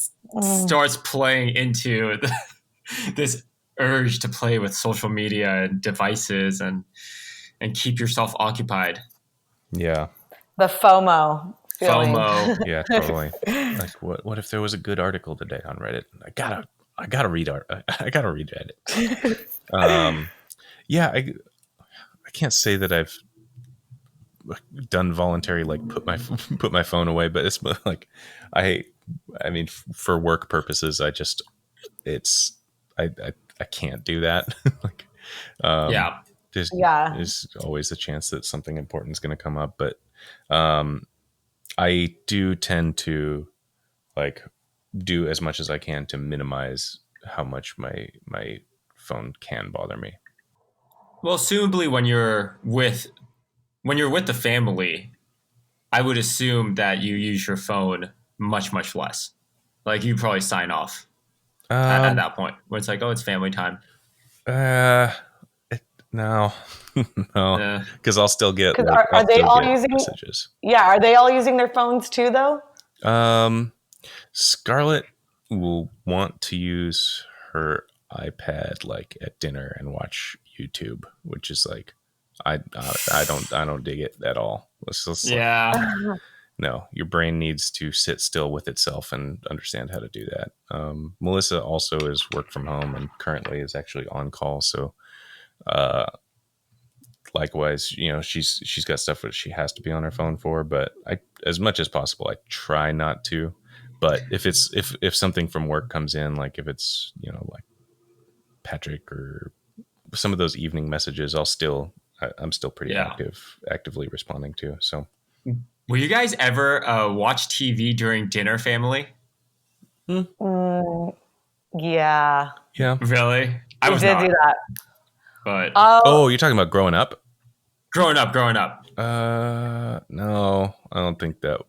starts playing into this urge to play with social media and devices and keep yourself occupied. Yeah. the FOMO feeling. FOMO. Yeah, totally. Like what if there was a good article today on Reddit? I gotta read Reddit. Yeah, I can't say that I've done voluntary like put my phone away, but it's like I mean for work purposes I can't do that. Like there's always a chance that something important is going to come up, but I do tend to like do as much as I can to minimize how much my phone can bother me. Well, assumably when you're with the family, I would assume that you use your phone much, much less. Like you probably sign off at that point when it's like, oh, it's family time. No, no, because I'll still get are they all using messages. Yeah, are they all using their phones too, though? Scarlett will want to use her iPad like at dinner and watch YouTube, which is like, I don't dig it at all. No, your brain needs to sit still with itself and understand how to do that. Melissa also is work from home and currently is actually on call, so. Likewise, she's got stuff that she has to be on her phone for, but as much as possible, I try not to. But if something from work comes in, like if it's, like Patrick or some of those evening messages, I'm still pretty actively responding to. So, will you guys ever watch TV during dinner, family? Yeah. Yeah. Really? I did do that. But you're talking about growing up? Growing up. No, I don't think that.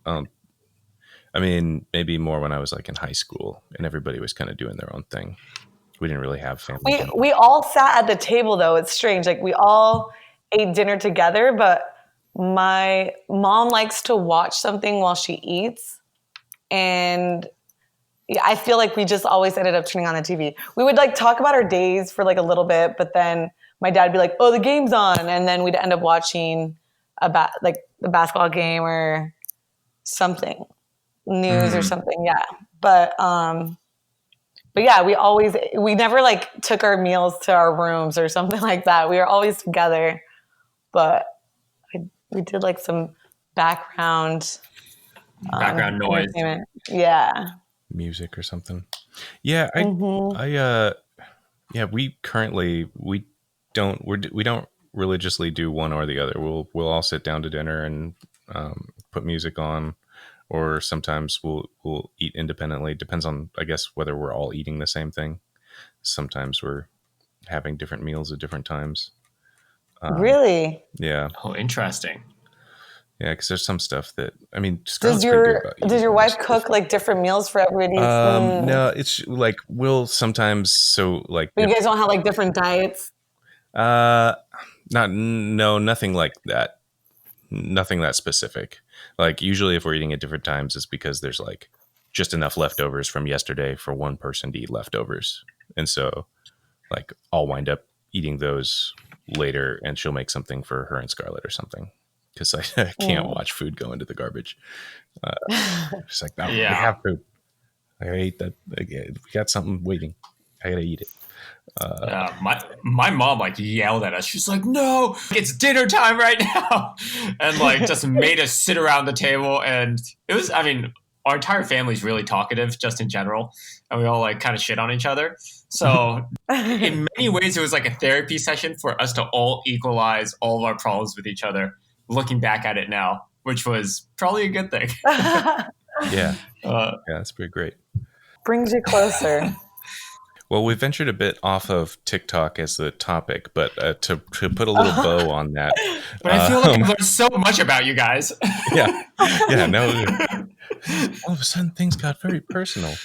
I mean, maybe more when I was like in high school and everybody was kind of doing their own thing. We didn't really have family. We all sat at the table though. It's strange. Like we all ate dinner together, but my mom likes to watch something while she eats, and I feel like we just always ended up turning on the TV. We would like talk about our days for like a little bit, but then my dad would be like, "Oh, the game's on," and then we'd end up watching like the basketball game or something, news or something. Yeah, but yeah, we never like took our meals to our rooms or something like that. We were always together, but we did like some background noise. Yeah. Music or something. Yeah, we don't religiously do one or the other. We'll all sit down to dinner and put music on, or sometimes we'll eat independently. Depends on, I guess, whether we're all eating the same thing. Sometimes we're having different meals at different times. Really? Yeah. Oh, interesting. Yeah, because there's some stuff that, I mean, does your wife cook like different meals for everybody? No, it's like we'll sometimes, so like. But you guys don't have like different diets? Nothing like that. Nothing that specific. Like usually if we're eating at different times, it's because there's like just enough leftovers from yesterday for one person to eat leftovers. And so like I'll wind up eating those later and she'll make something for her and Scarlett or something. Because I can't watch food go into the garbage. It's like, no, we have food. I gotta eat that. We got something waiting. I gotta eat it. My mom like yelled at us. She's like, "No, it's dinner time right now," and like just made us sit around the table. And it was, I mean, our entire family's really talkative just in general, and we all like kind of shit on each other. So in many ways, it was like a therapy session for us to all equalize all of our problems with each other. Looking back at it now, which was probably a good thing. Yeah, that's pretty great. Brings you closer. Well, we ventured a bit off of TikTok as the topic, but to put a little bow on that. But I feel like I've learned so much about you guys. Yeah. No. All of a sudden, things got very personal.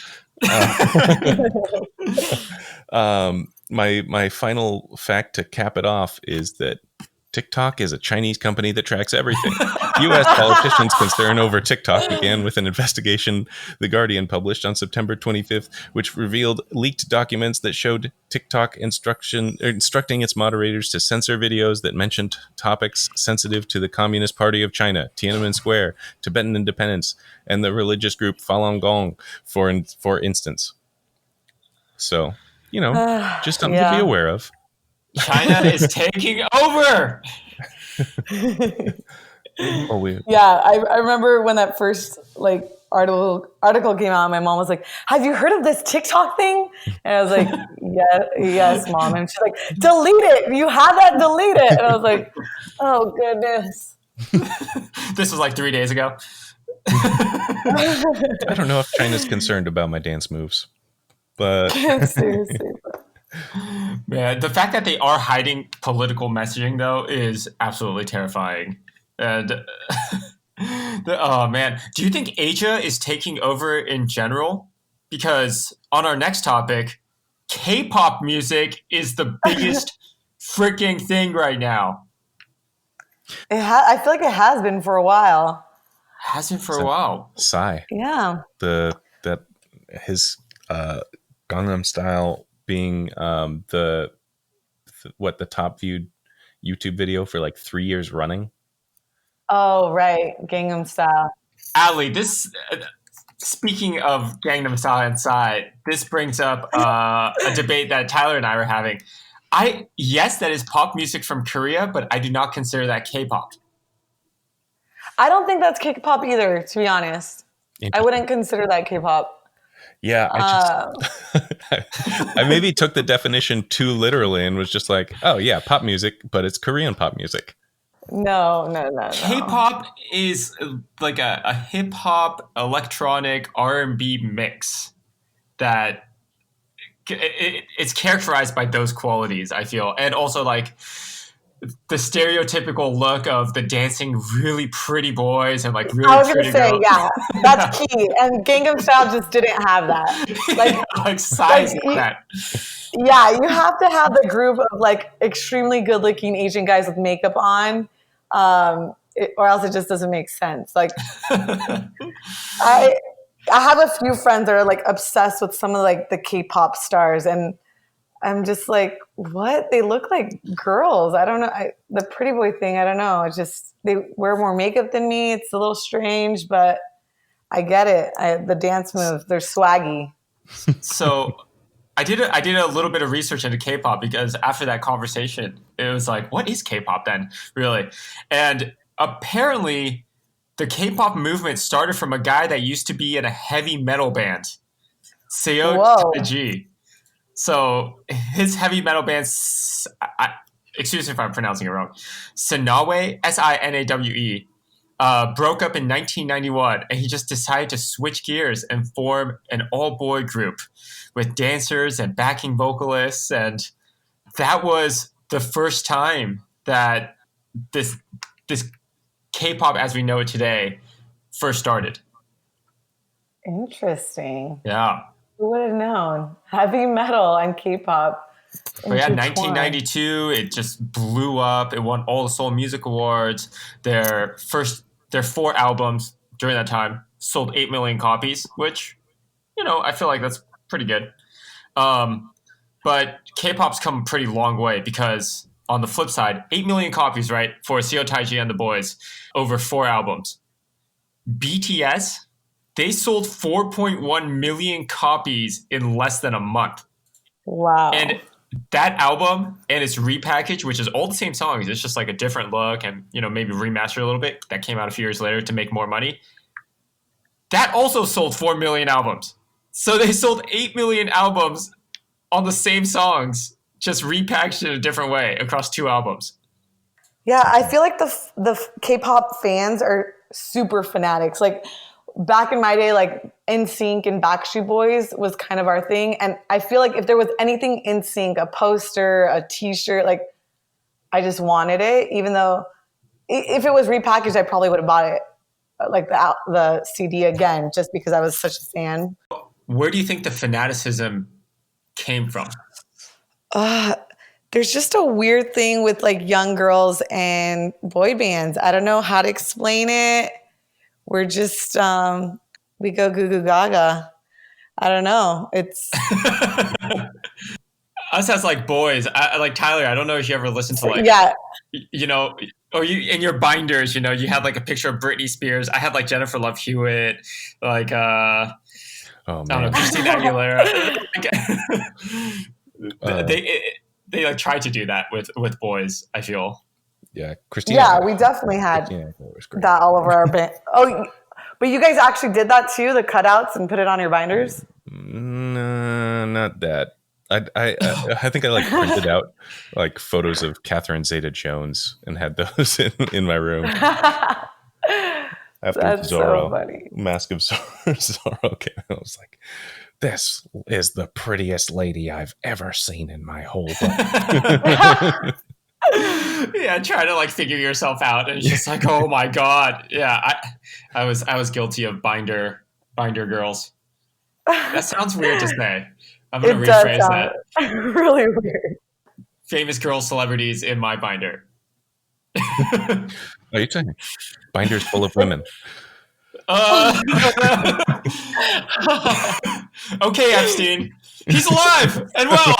My final fact to cap it off is that TikTok is a Chinese company that tracks everything. U.S. politicians' concern over TikTok began with an investigation The Guardian published on September 25th, which revealed leaked documents that showed TikTok instructing its moderators to censor videos that mentioned topics sensitive to the Communist Party of China, Tiananmen Square, Tibetan independence, and the religious group Falun Gong, for instance. So, just something to be aware of. China is taking over. I remember when that first like article came out. My mom was like, "Have you heard of this TikTok thing?" And I was like, yes, Mom." And she's like, "Delete it. You had that. Delete it." And I was like, "Oh goodness." This was like 3 days ago. I don't know if China's concerned about my dance moves, but Seriously. Man, the fact that they are hiding political messaging though is absolutely terrifying. And oh man, do you think Asia is taking over in general? Because on our next topic, K-pop music is the biggest freaking thing right now. I feel like it has been for a while. Hasn't for a while. Psy, Yeah. his Gangnam Style being the top viewed YouTube video for like 3 years running. Oh, right. Gangnam Style. Ali, this speaking of Gangnam Style and Psy, this brings up a debate that Tyler and I were having. Yes, that is pop music from Korea, but I do not consider that K-pop. I don't think that's K-pop either, to be honest. I wouldn't consider that K-pop. Yeah, I maybe took the definition too literally and was just like, oh yeah, pop music, but it's Korean pop music. No. K-pop is like a hip-hop, electronic, R&B mix that it's characterized by those qualities, I feel. And also like the stereotypical look of the dancing really pretty boys and like really pretty girls. I was going to say, yeah, that's key. And Gangnam Style just didn't have that. Like size like that. Yeah, you have to have the group of like extremely good-looking Asian guys with makeup on, or else it just doesn't make sense. Like, I have a few friends that are like obsessed with some of like the K-pop stars, and I'm just like, what? They look like girls. I don't know. The pretty boy thing, I don't know. It's just, they wear more makeup than me. It's a little strange, but I get it. The dance moves, they're swaggy. So I did a little bit of research into K-pop because after that conversation, it was like, what is K-pop then, really? And apparently the K-pop movement started from a guy that used to be in a heavy metal band, Seo Taiji. So his heavy metal band, excuse me if I'm pronouncing it wrong, Sinawe, Sinawe, broke up in 1991, and he just decided to switch gears and form an all-boy group with dancers and backing vocalists, and that was the first time that this K-pop as we know it today first started. Interesting. Yeah. Who would have known? Heavy metal and K-pop. But yeah, 1992, it just blew up. It won all the Seoul Music Awards. Their 4 albums during that time sold 8 million copies, which, I feel like that's pretty good. But K-pop's come a pretty long way because on the flip side, 8 million copies, right, for Seo Taiji and the boys over 4 albums. BTS, they sold 4.1 million copies in less than a month. Wow. And that album and its repackage, which is all the same songs, it's just like a different look and, maybe remastered a little bit, that came out a few years later to make more money. That also sold 4 million albums. So they sold 8 million albums on the same songs, just repackaged in a different way across 2 albums. Yeah, I feel like the K-pop fans are super fanatics. Like, back in my day, like NSYNC and Backstreet Boys was kind of our thing. And I feel like if there was anything NSYNC, a poster, a t-shirt, like I just wanted it, even though if it was repackaged, I probably would have bought it, like the CD again, just because I was such a fan. Where do you think the fanaticism came from? There's just a weird thing with like young girls and boy bands. I don't know how to explain it. We're just, we go goo goo gaga. I don't know. It's us as like boys. Like Tyler, I don't know if you ever listened to like, or you in your binders, you had like a picture of Britney Spears. I had like Jennifer Love Hewitt, like, I don't know, Christina Aguilera. They like tried to do that with boys, I feel. Yeah, Christina. Yeah, we definitely had that all over our band. Oh, but you guys actually did that too, the cutouts and put it on your binders? No, not that. I think I like printed out like photos of Catherine Zeta-Jones and had those in my room. after That's Zorro, so funny. Mask of Zorro came out. I was like, this is the prettiest lady I've ever seen in my whole life. Yeah, trying to like figure yourself out, and it's just like, oh my god. Yeah, I was guilty of binder girls. That sounds weird to say. I'm gonna It does rephrase sound that. really weird. Famous girl celebrities in my binder. Are you saying binders full of women? Okay, Epstein. He's alive and well.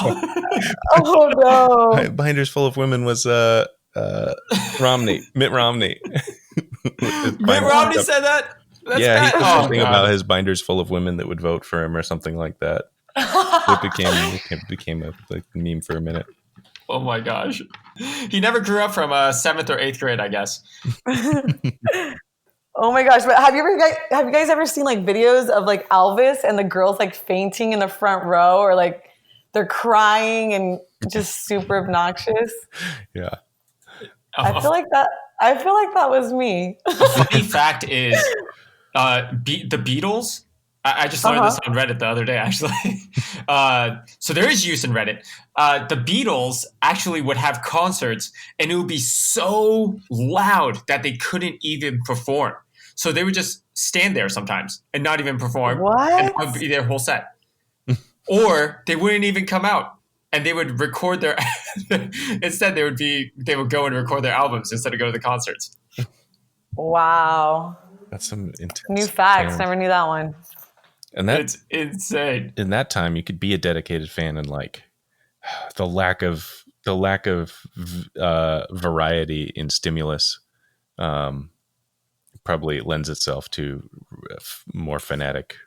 Oh no. Binders full of women was Romney, Mitt Romney. Mitt Romney said that? That's yeah, bad. he said something God. about his binders full of women that would vote for him or something like that. It became a like, meme for a minute. Oh my gosh. He never grew up from 7th or 8th grade, I guess. Oh my gosh! But have you guys ever seen like videos of like Elvis and the girls like fainting in the front row, or like they're crying and just super obnoxious? Yeah. I feel like that was me. The funny fact is, the Beatles. I just learned this on Reddit the other day, actually. So there is use in Reddit. The Beatles actually would have concerts, and it would be so loud that they couldn't even perform. So they would just stand there sometimes and not even perform. What? And that would be their whole set. Or they wouldn't even come out, and they would record their. Instead, they would go and record their albums instead of go to the concerts. Wow. That's some intense New facts. talent. Never knew that one. And It's insane. in that time, you could be a dedicated fan, and like the lack of variety in stimulus probably lends itself to more fanatic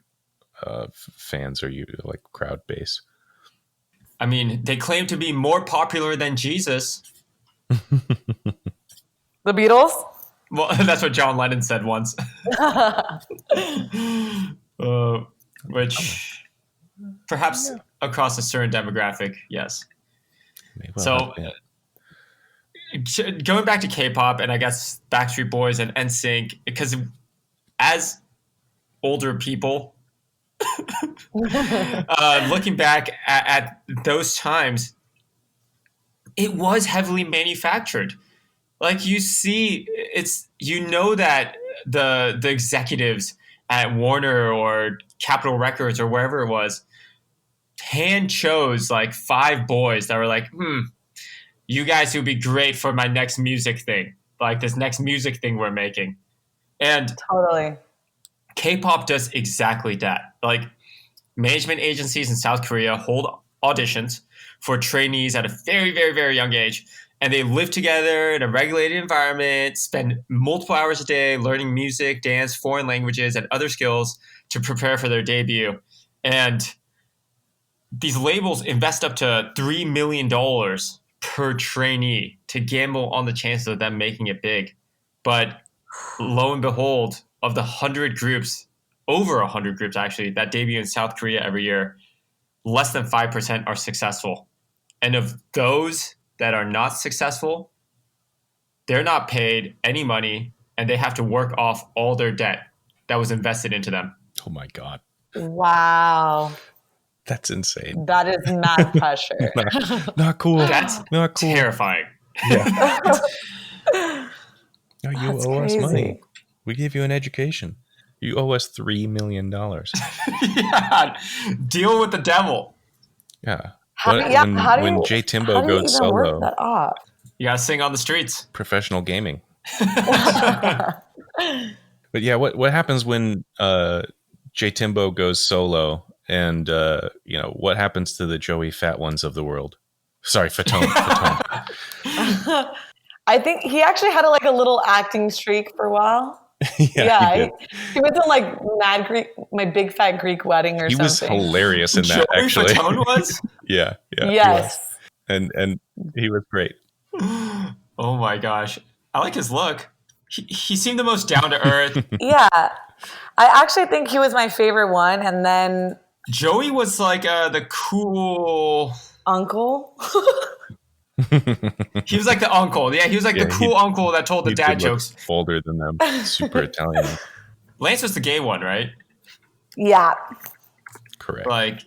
fans or you like crowd base. I mean, they claim to be more popular than Jesus. The Beatles. Well, that's what John Lennon said once. Which perhaps across a certain demographic, yes. So going back to K-pop and I guess Backstreet Boys and NSYNC, because as older people, looking back at those times, it was heavily manufactured. Like you see, that the executives at Warner or Capitol Records or wherever it was hand chose like 5 boys that were like, you guys would be great for my next music thing, like this next music thing we're making. And Totally. K-pop does exactly that. Like management agencies in South Korea hold auditions for trainees at a very, very, very young age. And they live together in a regulated environment, spend multiple hours a day learning music, dance, foreign languages, and other skills to prepare for their debut. And these labels invest up to $3 million per trainee to gamble on the chances of them making it big. But lo and behold, of the 100 groups, over 100 groups actually, that debut in South Korea every year, less than 5% are successful. And of those that are not successful, they're not paid any money and they have to work off all their debt that was invested into them. Oh my God. Wow. That's insane. That is mad pressure. Not cool. That's not cool. terrifying. Yeah. No, you That's owe crazy. us money. We gave you an education. You owe us $3 million. Yeah. Deal with the devil. Yeah. When J Timbo goes solo, work that off? You gotta sing on the streets. professional gaming. But yeah, what happens when J Timbo goes solo, and what happens to the Joey Fat ones of the world? Sorry, Fatone. I think he actually had a little acting streak for a while. Yeah, he went to like Mad Greek, My Big Fat Greek Wedding or he something. was hilarious in that. Joey Actually, Fatone was? yeah. Yes. And he was great. Oh my gosh. I like his look. He seemed the most down to earth. Yeah. I actually think he was my favorite one. And then Joey was like the cool Uncle. He was like the uncle. Yeah, he was like the cool uncle that told the He dad did look jokes. older than them. Super Italian. Lance was the gay one, right? Yeah. Correct. Like,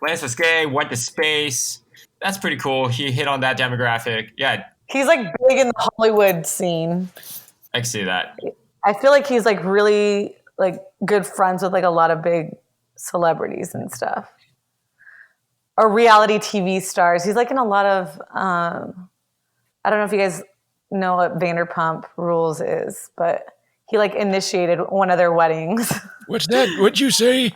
Lance was gay, went to space. That's pretty cool. He hit on that demographic. Yeah, He's like big in the Hollywood scene. I can see that. I feel like he's like really like good friends with like a lot of big celebrities and stuff. Or reality TV stars. He's like in a lot of I don't know if you guys know what Vanderpump Rules is, but he like initiated one of their weddings. What's that? What'd you say?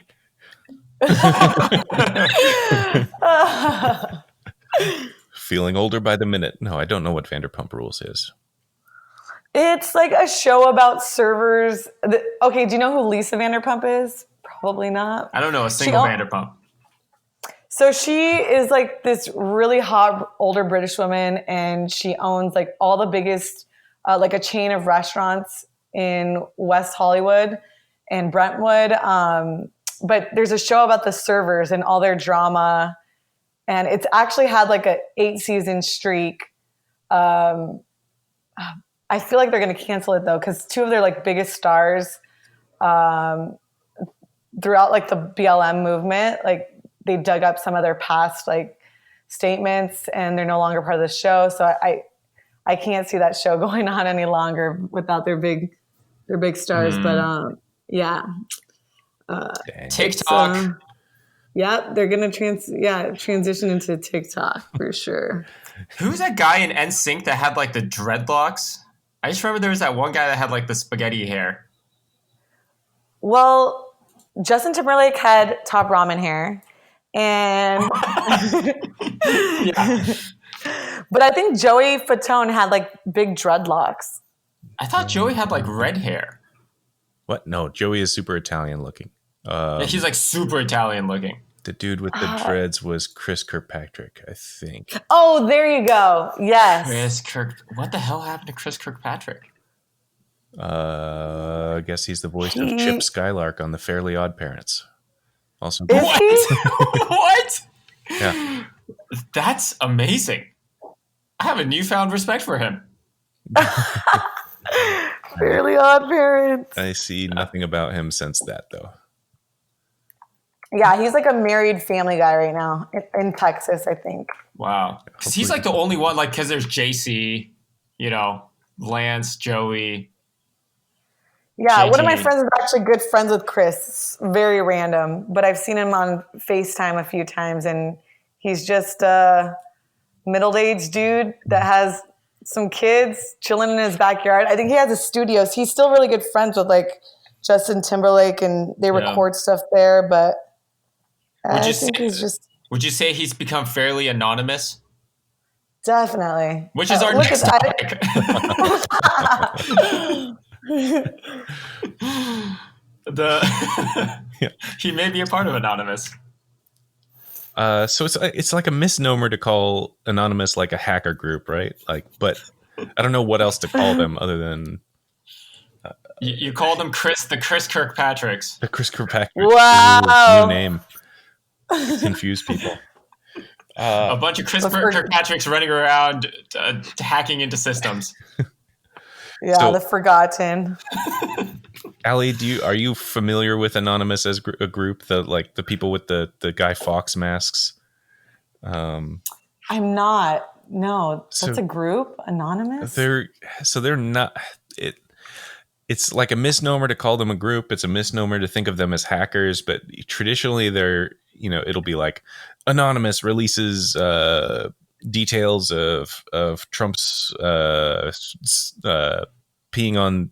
Feeling older by the minute. No, I don't know what Vanderpump Rules is. It's like a show about servers. Okay, do you know who Lisa Vanderpump is? Probably not. I don't know a single Vanderpump. So she is like this really hot older British woman, and she owns like all the biggest, like a chain of restaurants in West Hollywood and Brentwood. But there's a show about the servers and all their drama, and it's actually had like a 8-season streak. I feel like they're going to cancel it though, because 2 of their like biggest stars throughout like the BLM movement, like they dug up some of their past like statements, and they're no longer part of the show. So I can't see that show going on any longer without their big stars. But yeah, TikTok. Yeah, they're gonna transition into TikTok for sure. Who's that guy in NSYNC that had like the dreadlocks? I just remember there was that one guy that had like the spaghetti hair. Well, Justin Timberlake had top ramen hair, and Yeah. but I think Joey Fatone had like big dreadlocks. I thought Joey had like red hair. What? No, Joey is super Italian looking. Yeah, he's like super Italian looking. The dude with the dreads was Chris Kirkpatrick, I think. Oh, there you go. Yes. What the hell happened to Chris Kirkpatrick? I guess he's the voice of Chip Skylark on The Fairly Odd Parents. Also, Is What? he? What? yeah, That's amazing. I have a newfound respect for him. Fairly Odd Parents. I see nothing about him since that though. Yeah, he's like a married family guy right now in Texas, I think. Wow. Because he's like the only one, like, because there's JC, you know, Lance, Joey. Yeah, JT. one of my friends is actually good friends with Chris. Very random, but I've seen him on FaceTime a few times, and he's just a middle-aged dude that has some kids chilling in his backyard. I think he has a studio. So he's still really good friends with like Justin Timberlake, and they record stuff there, but Would you say he's become fairly anonymous? Definitely. Which is our next topic. He may be a part of Anonymous. So it's like a misnomer to call Anonymous like a hacker group, right? Like, but I don't know what else to call them other than you call them the Chris Kirkpatricks. the Chris Kirkpatrick. Wow. New name. Confuse people. A bunch of Chris Kirkpatricks running around hacking into systems. Yeah, So- the forgotten. Allie, are you familiar with Anonymous as a group? The people with the Guy Fawkes masks. I'm not. No, that's So- a group. Anonymous. They're not. It's like a misnomer to call them a group. It's a misnomer to think of them as hackers. But traditionally, it'll be like Anonymous releases details of Trump's peeing on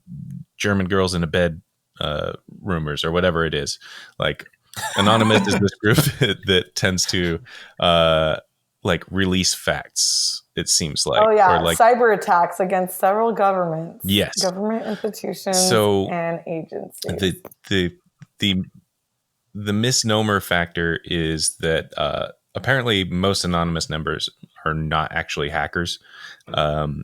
German girls in a bed rumors or whatever it is. Like Anonymous is this group that tends to like release facts. It seems like, oh yeah, or like cyber attacks against several governments. Yes. Government institutions and agencies. the misnomer factor is that apparently most Anonymous members are not actually hackers. From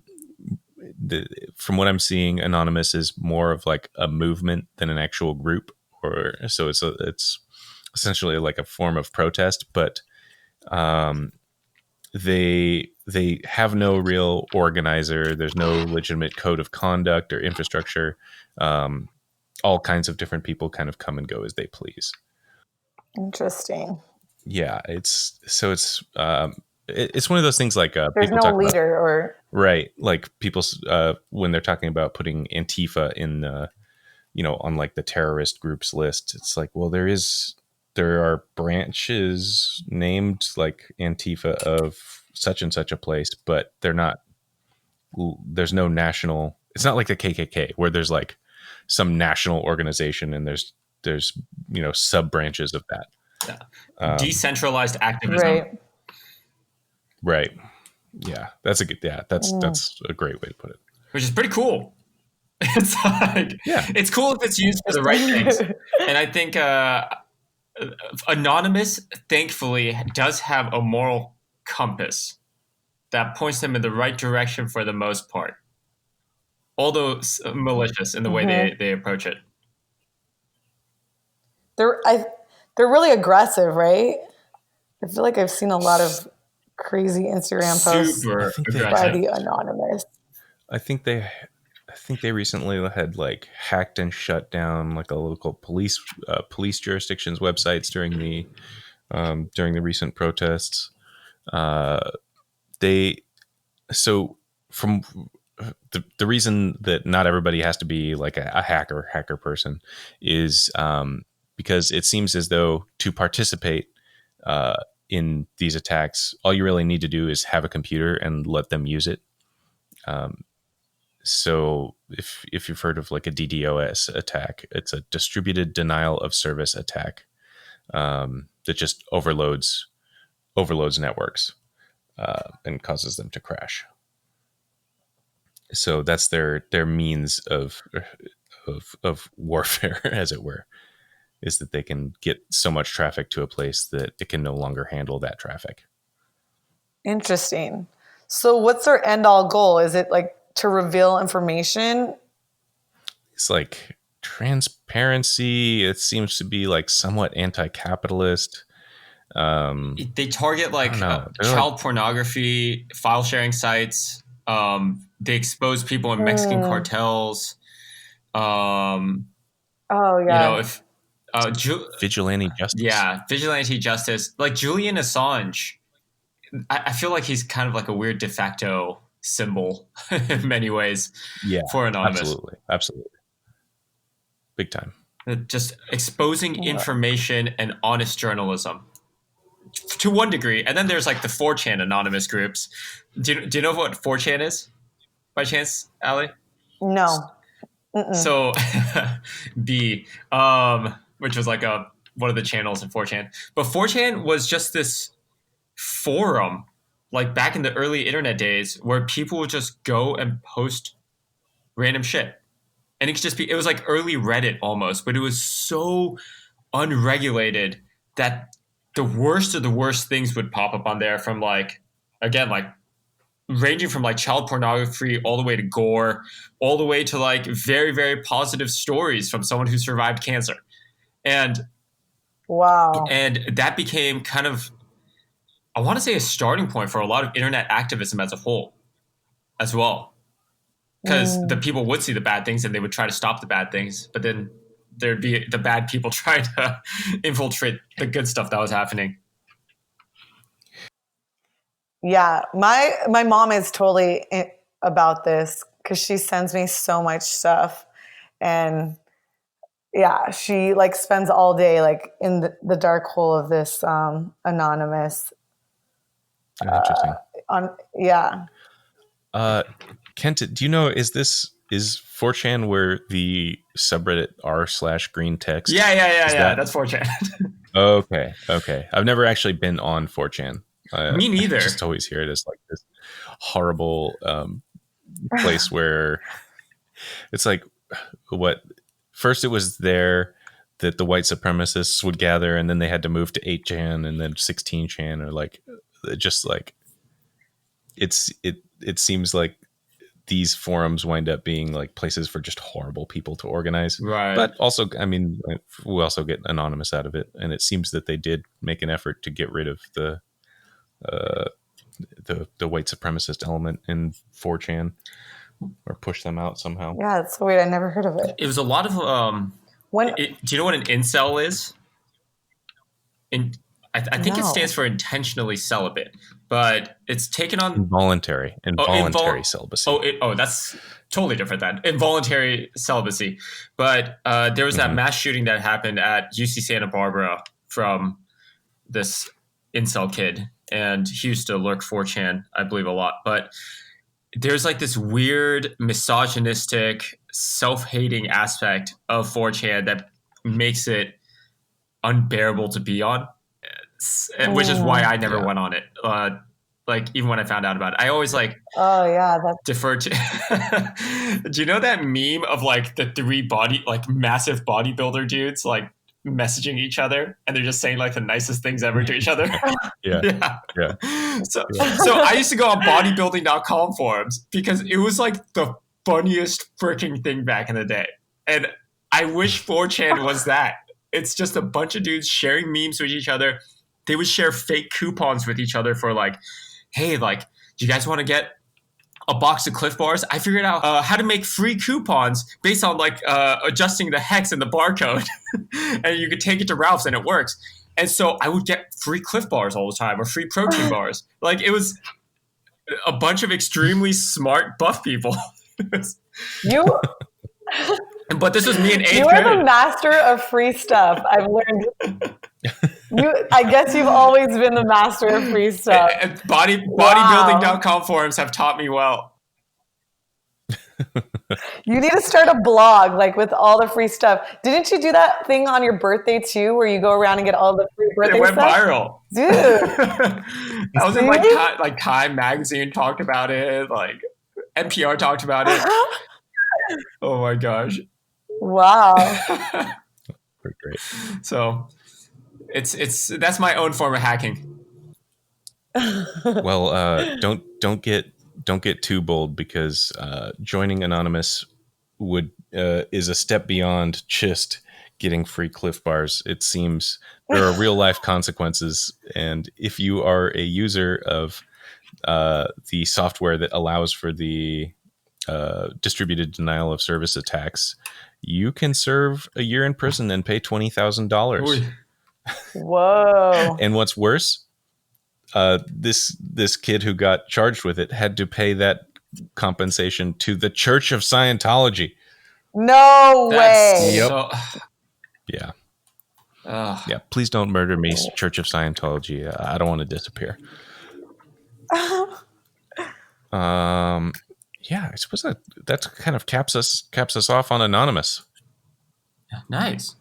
what I'm seeing, Anonymous is more of like a movement than an actual group, or so it's essentially like a form of protest. But they have no real organizer. There's no legitimate code of conduct or infrastructure. All kinds of different people kind of come and go as they please. Interesting. Yeah, it's one of those things like There's people no talk about, leader or right? Like people when they're talking about putting Antifa in on like the terrorist groups list, it's like, well, there are branches named like Antifa of such and such a place, but there's no national. It's not like the KKK where there's like some national organization and there's sub branches of that. Yeah. Decentralized activism. Right. Yeah, that's a great way to put it. Which is pretty cool. It's like, it's cool if it's used for the right things. And I think Anonymous, thankfully, does have a moral compass that points them in the right direction for the most part. Although malicious in the way they approach it. they're really aggressive, right? I feel like I've seen a lot of crazy Instagram posts by the Anonymous. I think they recently had like hacked and shut down like a local police jurisdiction's websites during the recent protests. From the reason that not everybody has to be like a hacker person is because it seems as though to participate in these attacks, all you really need to do is have a computer and let them use it. So if you've heard of like a DDoS attack, it's a distributed denial of service attack that just overloads networks and causes them to crash. So that's their means of warfare, as it were, is that they can get so much traffic to a place that it can no longer handle that traffic. Interesting. So what's their end all goal? Is it like to reveal information? It's like transparency. It seems to be like somewhat anti-capitalist. They target like child pornography, file sharing sites. They expose people in Mexican cartels. If vigilante justice. Yeah, vigilante justice. Like Julian Assange, I feel like he's kind of like a weird de facto symbol in many ways. Yeah, for Anonymous. Absolutely, big time. Just exposing information and honest journalism to one degree. And then there's like the 4chan anonymous groups. Do you know what 4chan is by chance, Allie? No. So which was like one of the channels in 4chan. But 4chan was just this forum, like back in the early internet days, where people would just go and post random shit. And it was like early Reddit almost, but it was so unregulated that the worst of the worst things would pop up on there from like, again, like ranging from like child pornography all the way to gore, all the way to like very, very positive stories from someone who survived cancer. And wow. And that became kind of, I want to say, a starting point for a lot of internet activism as a whole as well. Because the people would see the bad things and they would try to stop the bad things, but then there'd be the bad people trying to infiltrate the good stuff that was happening. Yeah, my mom is totally about this because she sends me so much stuff, and yeah, she like spends all day like in the dark hole of this anonymous. Interesting. Kent, do you know, is 4chan where the subreddit r/green text? Yeah. That's 4chan. Okay. I've never actually been on 4chan. Me neither. I just always hear it as like this horrible place where it's like, what? First it was there that the white supremacists would gather, and then they had to move to 8chan and then 16chan, or like just like it seems like these forums wind up being like places for just horrible people to organize. Right. But also, I mean, we also get anonymous out of it. And it seems that they did make an effort to get rid of the the white supremacist element in 4chan, or push them out somehow. Yeah, it's so weird. I never heard of it. It was a lot of When do you know what an incel is? I think it No. stands for intentionally celibate, but it's taken on Involuntary celibacy. That's totally different than involuntary celibacy. But there was that mass shooting that happened at UC Santa Barbara from this incel kid, and he used to lurk 4chan, I believe, a lot. But there's like this weird misogynistic, self-hating aspect of 4chan that makes it unbearable to be on, which is why I never went on it. Like even when I found out about it, I always like deferred to. Do you know that meme of like the three massive bodybuilder dudes like messaging each other and they're just saying like the nicest things ever to each other? Yeah. So I used to go on bodybuilding.com forums because it was like the funniest freaking thing back in the day, and I wish 4chan was that. It's just a bunch of dudes sharing memes with each other. They would share fake coupons with each other for like, hey, like, do you guys want to get a box of Cliff Bars? I figured out how to make free coupons based on like adjusting the hex and the barcode. And you could take it to Ralph's and it works. And so I would get free Cliff Bars all the time or free protein bars. Like it was a bunch of extremely smart buff people. you But this was me in 8th you grade. are the master of free stuff. I've learned. I guess you've always been the master of free stuff. Bodybuilding.com forums have taught me well. You need to start a blog like with all the free stuff. Didn't you do that thing on your birthday too, where you go around and get all the free birthday It went stuff? viral, Dude. I was in like Time magazine talked about it, like NPR talked about it. Oh my gosh! Wow. Pretty great. So that's my own form of hacking. Well, don't get too bold, because joining Anonymous is a step beyond just getting free Cliff Bars. It seems there are real life consequences, and if you are a user of the software that allows for the distributed denial of service attacks, you can serve a year in prison and pay $20,000. Whoa. And what's worse, this kid who got charged with it had to pay that compensation to the Church of Scientology. No way. Yep. Yeah. Yeah. Please don't murder me, Church of Scientology. I don't want to disappear. Yeah, I suppose that kind of caps us off on Anonymous. Nice.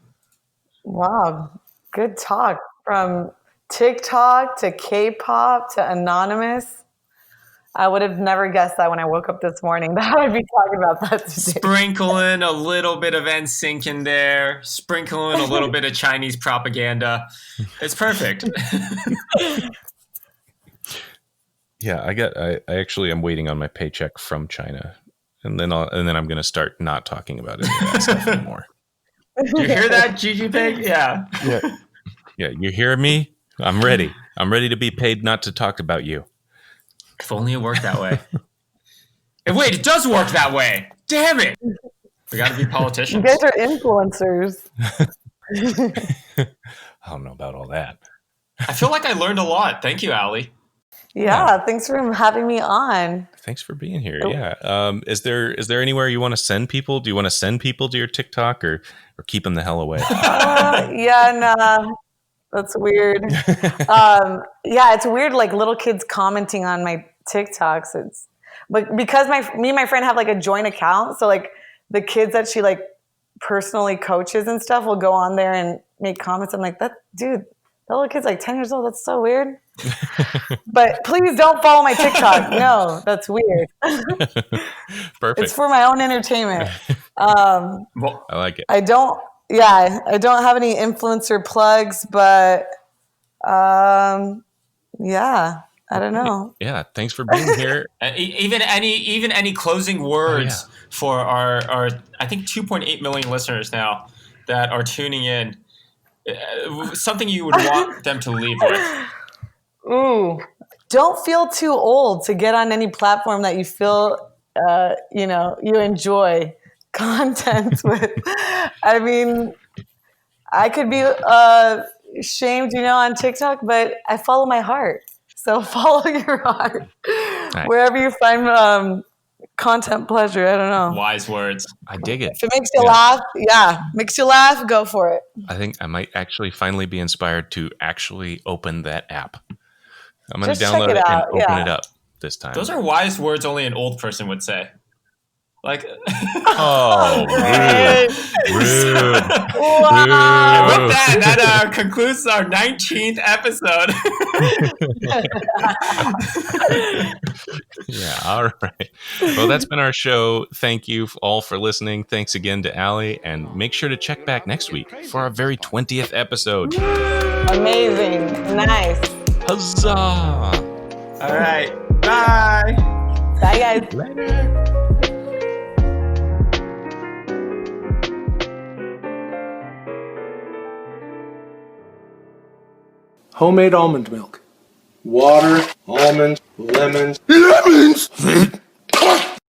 Wow. Good talk. From TikTok to K-pop to Anonymous. I would have never guessed that when I woke up this morning that I'd be talking about that today. Sprinkling a little bit of NSYNC in there, sprinkling a little bit of Chinese propaganda. It's perfect. Yeah, I actually am waiting on my paycheck from China, and then I'm going to start not talking about any of that stuff anymore. You hear that, Gigi Pig? Yeah. Yeah, you hear me? I'm ready. I'm ready to be paid not to talk about you. If only it worked that way. And wait, it does work that way. Damn it. We got to be politicians. You guys are influencers. I don't know about all that. I feel like I learned a lot. Thank you, Allie. Yeah, thanks for having me on. Thanks for being here. Yeah. Is there anywhere you want to send people? Do you want to send people to your TikTok or keep them the hell away? Nah. That's weird. Yeah, it's weird, like little kids commenting on my TikToks. But because me and my friend have like a joint account, so like the kids that she like personally coaches and stuff will go on there and make comments. I'm like, that little kid's like 10 years old. That's so weird. But please don't follow my TikTok. No, that's weird. Perfect. It's for my own entertainment. Well, I like it. I don't have any influencer plugs, but I don't know. Yeah, thanks for being here. Even any closing words for our I think 2.8 million listeners now that are tuning in. Something you would want them to leave with. Ooh, don't feel too old to get on any platform that you feel, you enjoy content with. I mean, I could be shamed, on TikTok, but I follow my heart. So follow your heart. Right. Wherever you find content pleasure. I don't know. Wise words. I dig it. If it makes you laugh, makes you laugh, go for it. I think I might actually finally be inspired to actually open that app. I'm going to Just download check it it and out, open it up this time. Those are wise words only an old person would say. Like, oh, rude. Wow. And with that concludes our 19th episode. Yeah, all right. Well, that's been our show. Thank you all for listening. Thanks again to Allie, and make sure to check back next week for our very 20th episode. Amazing. Nice. Huzzah! All right. Bye. Bye, guys. Later. Homemade almond milk. Water, almonds, lemons. Lemons?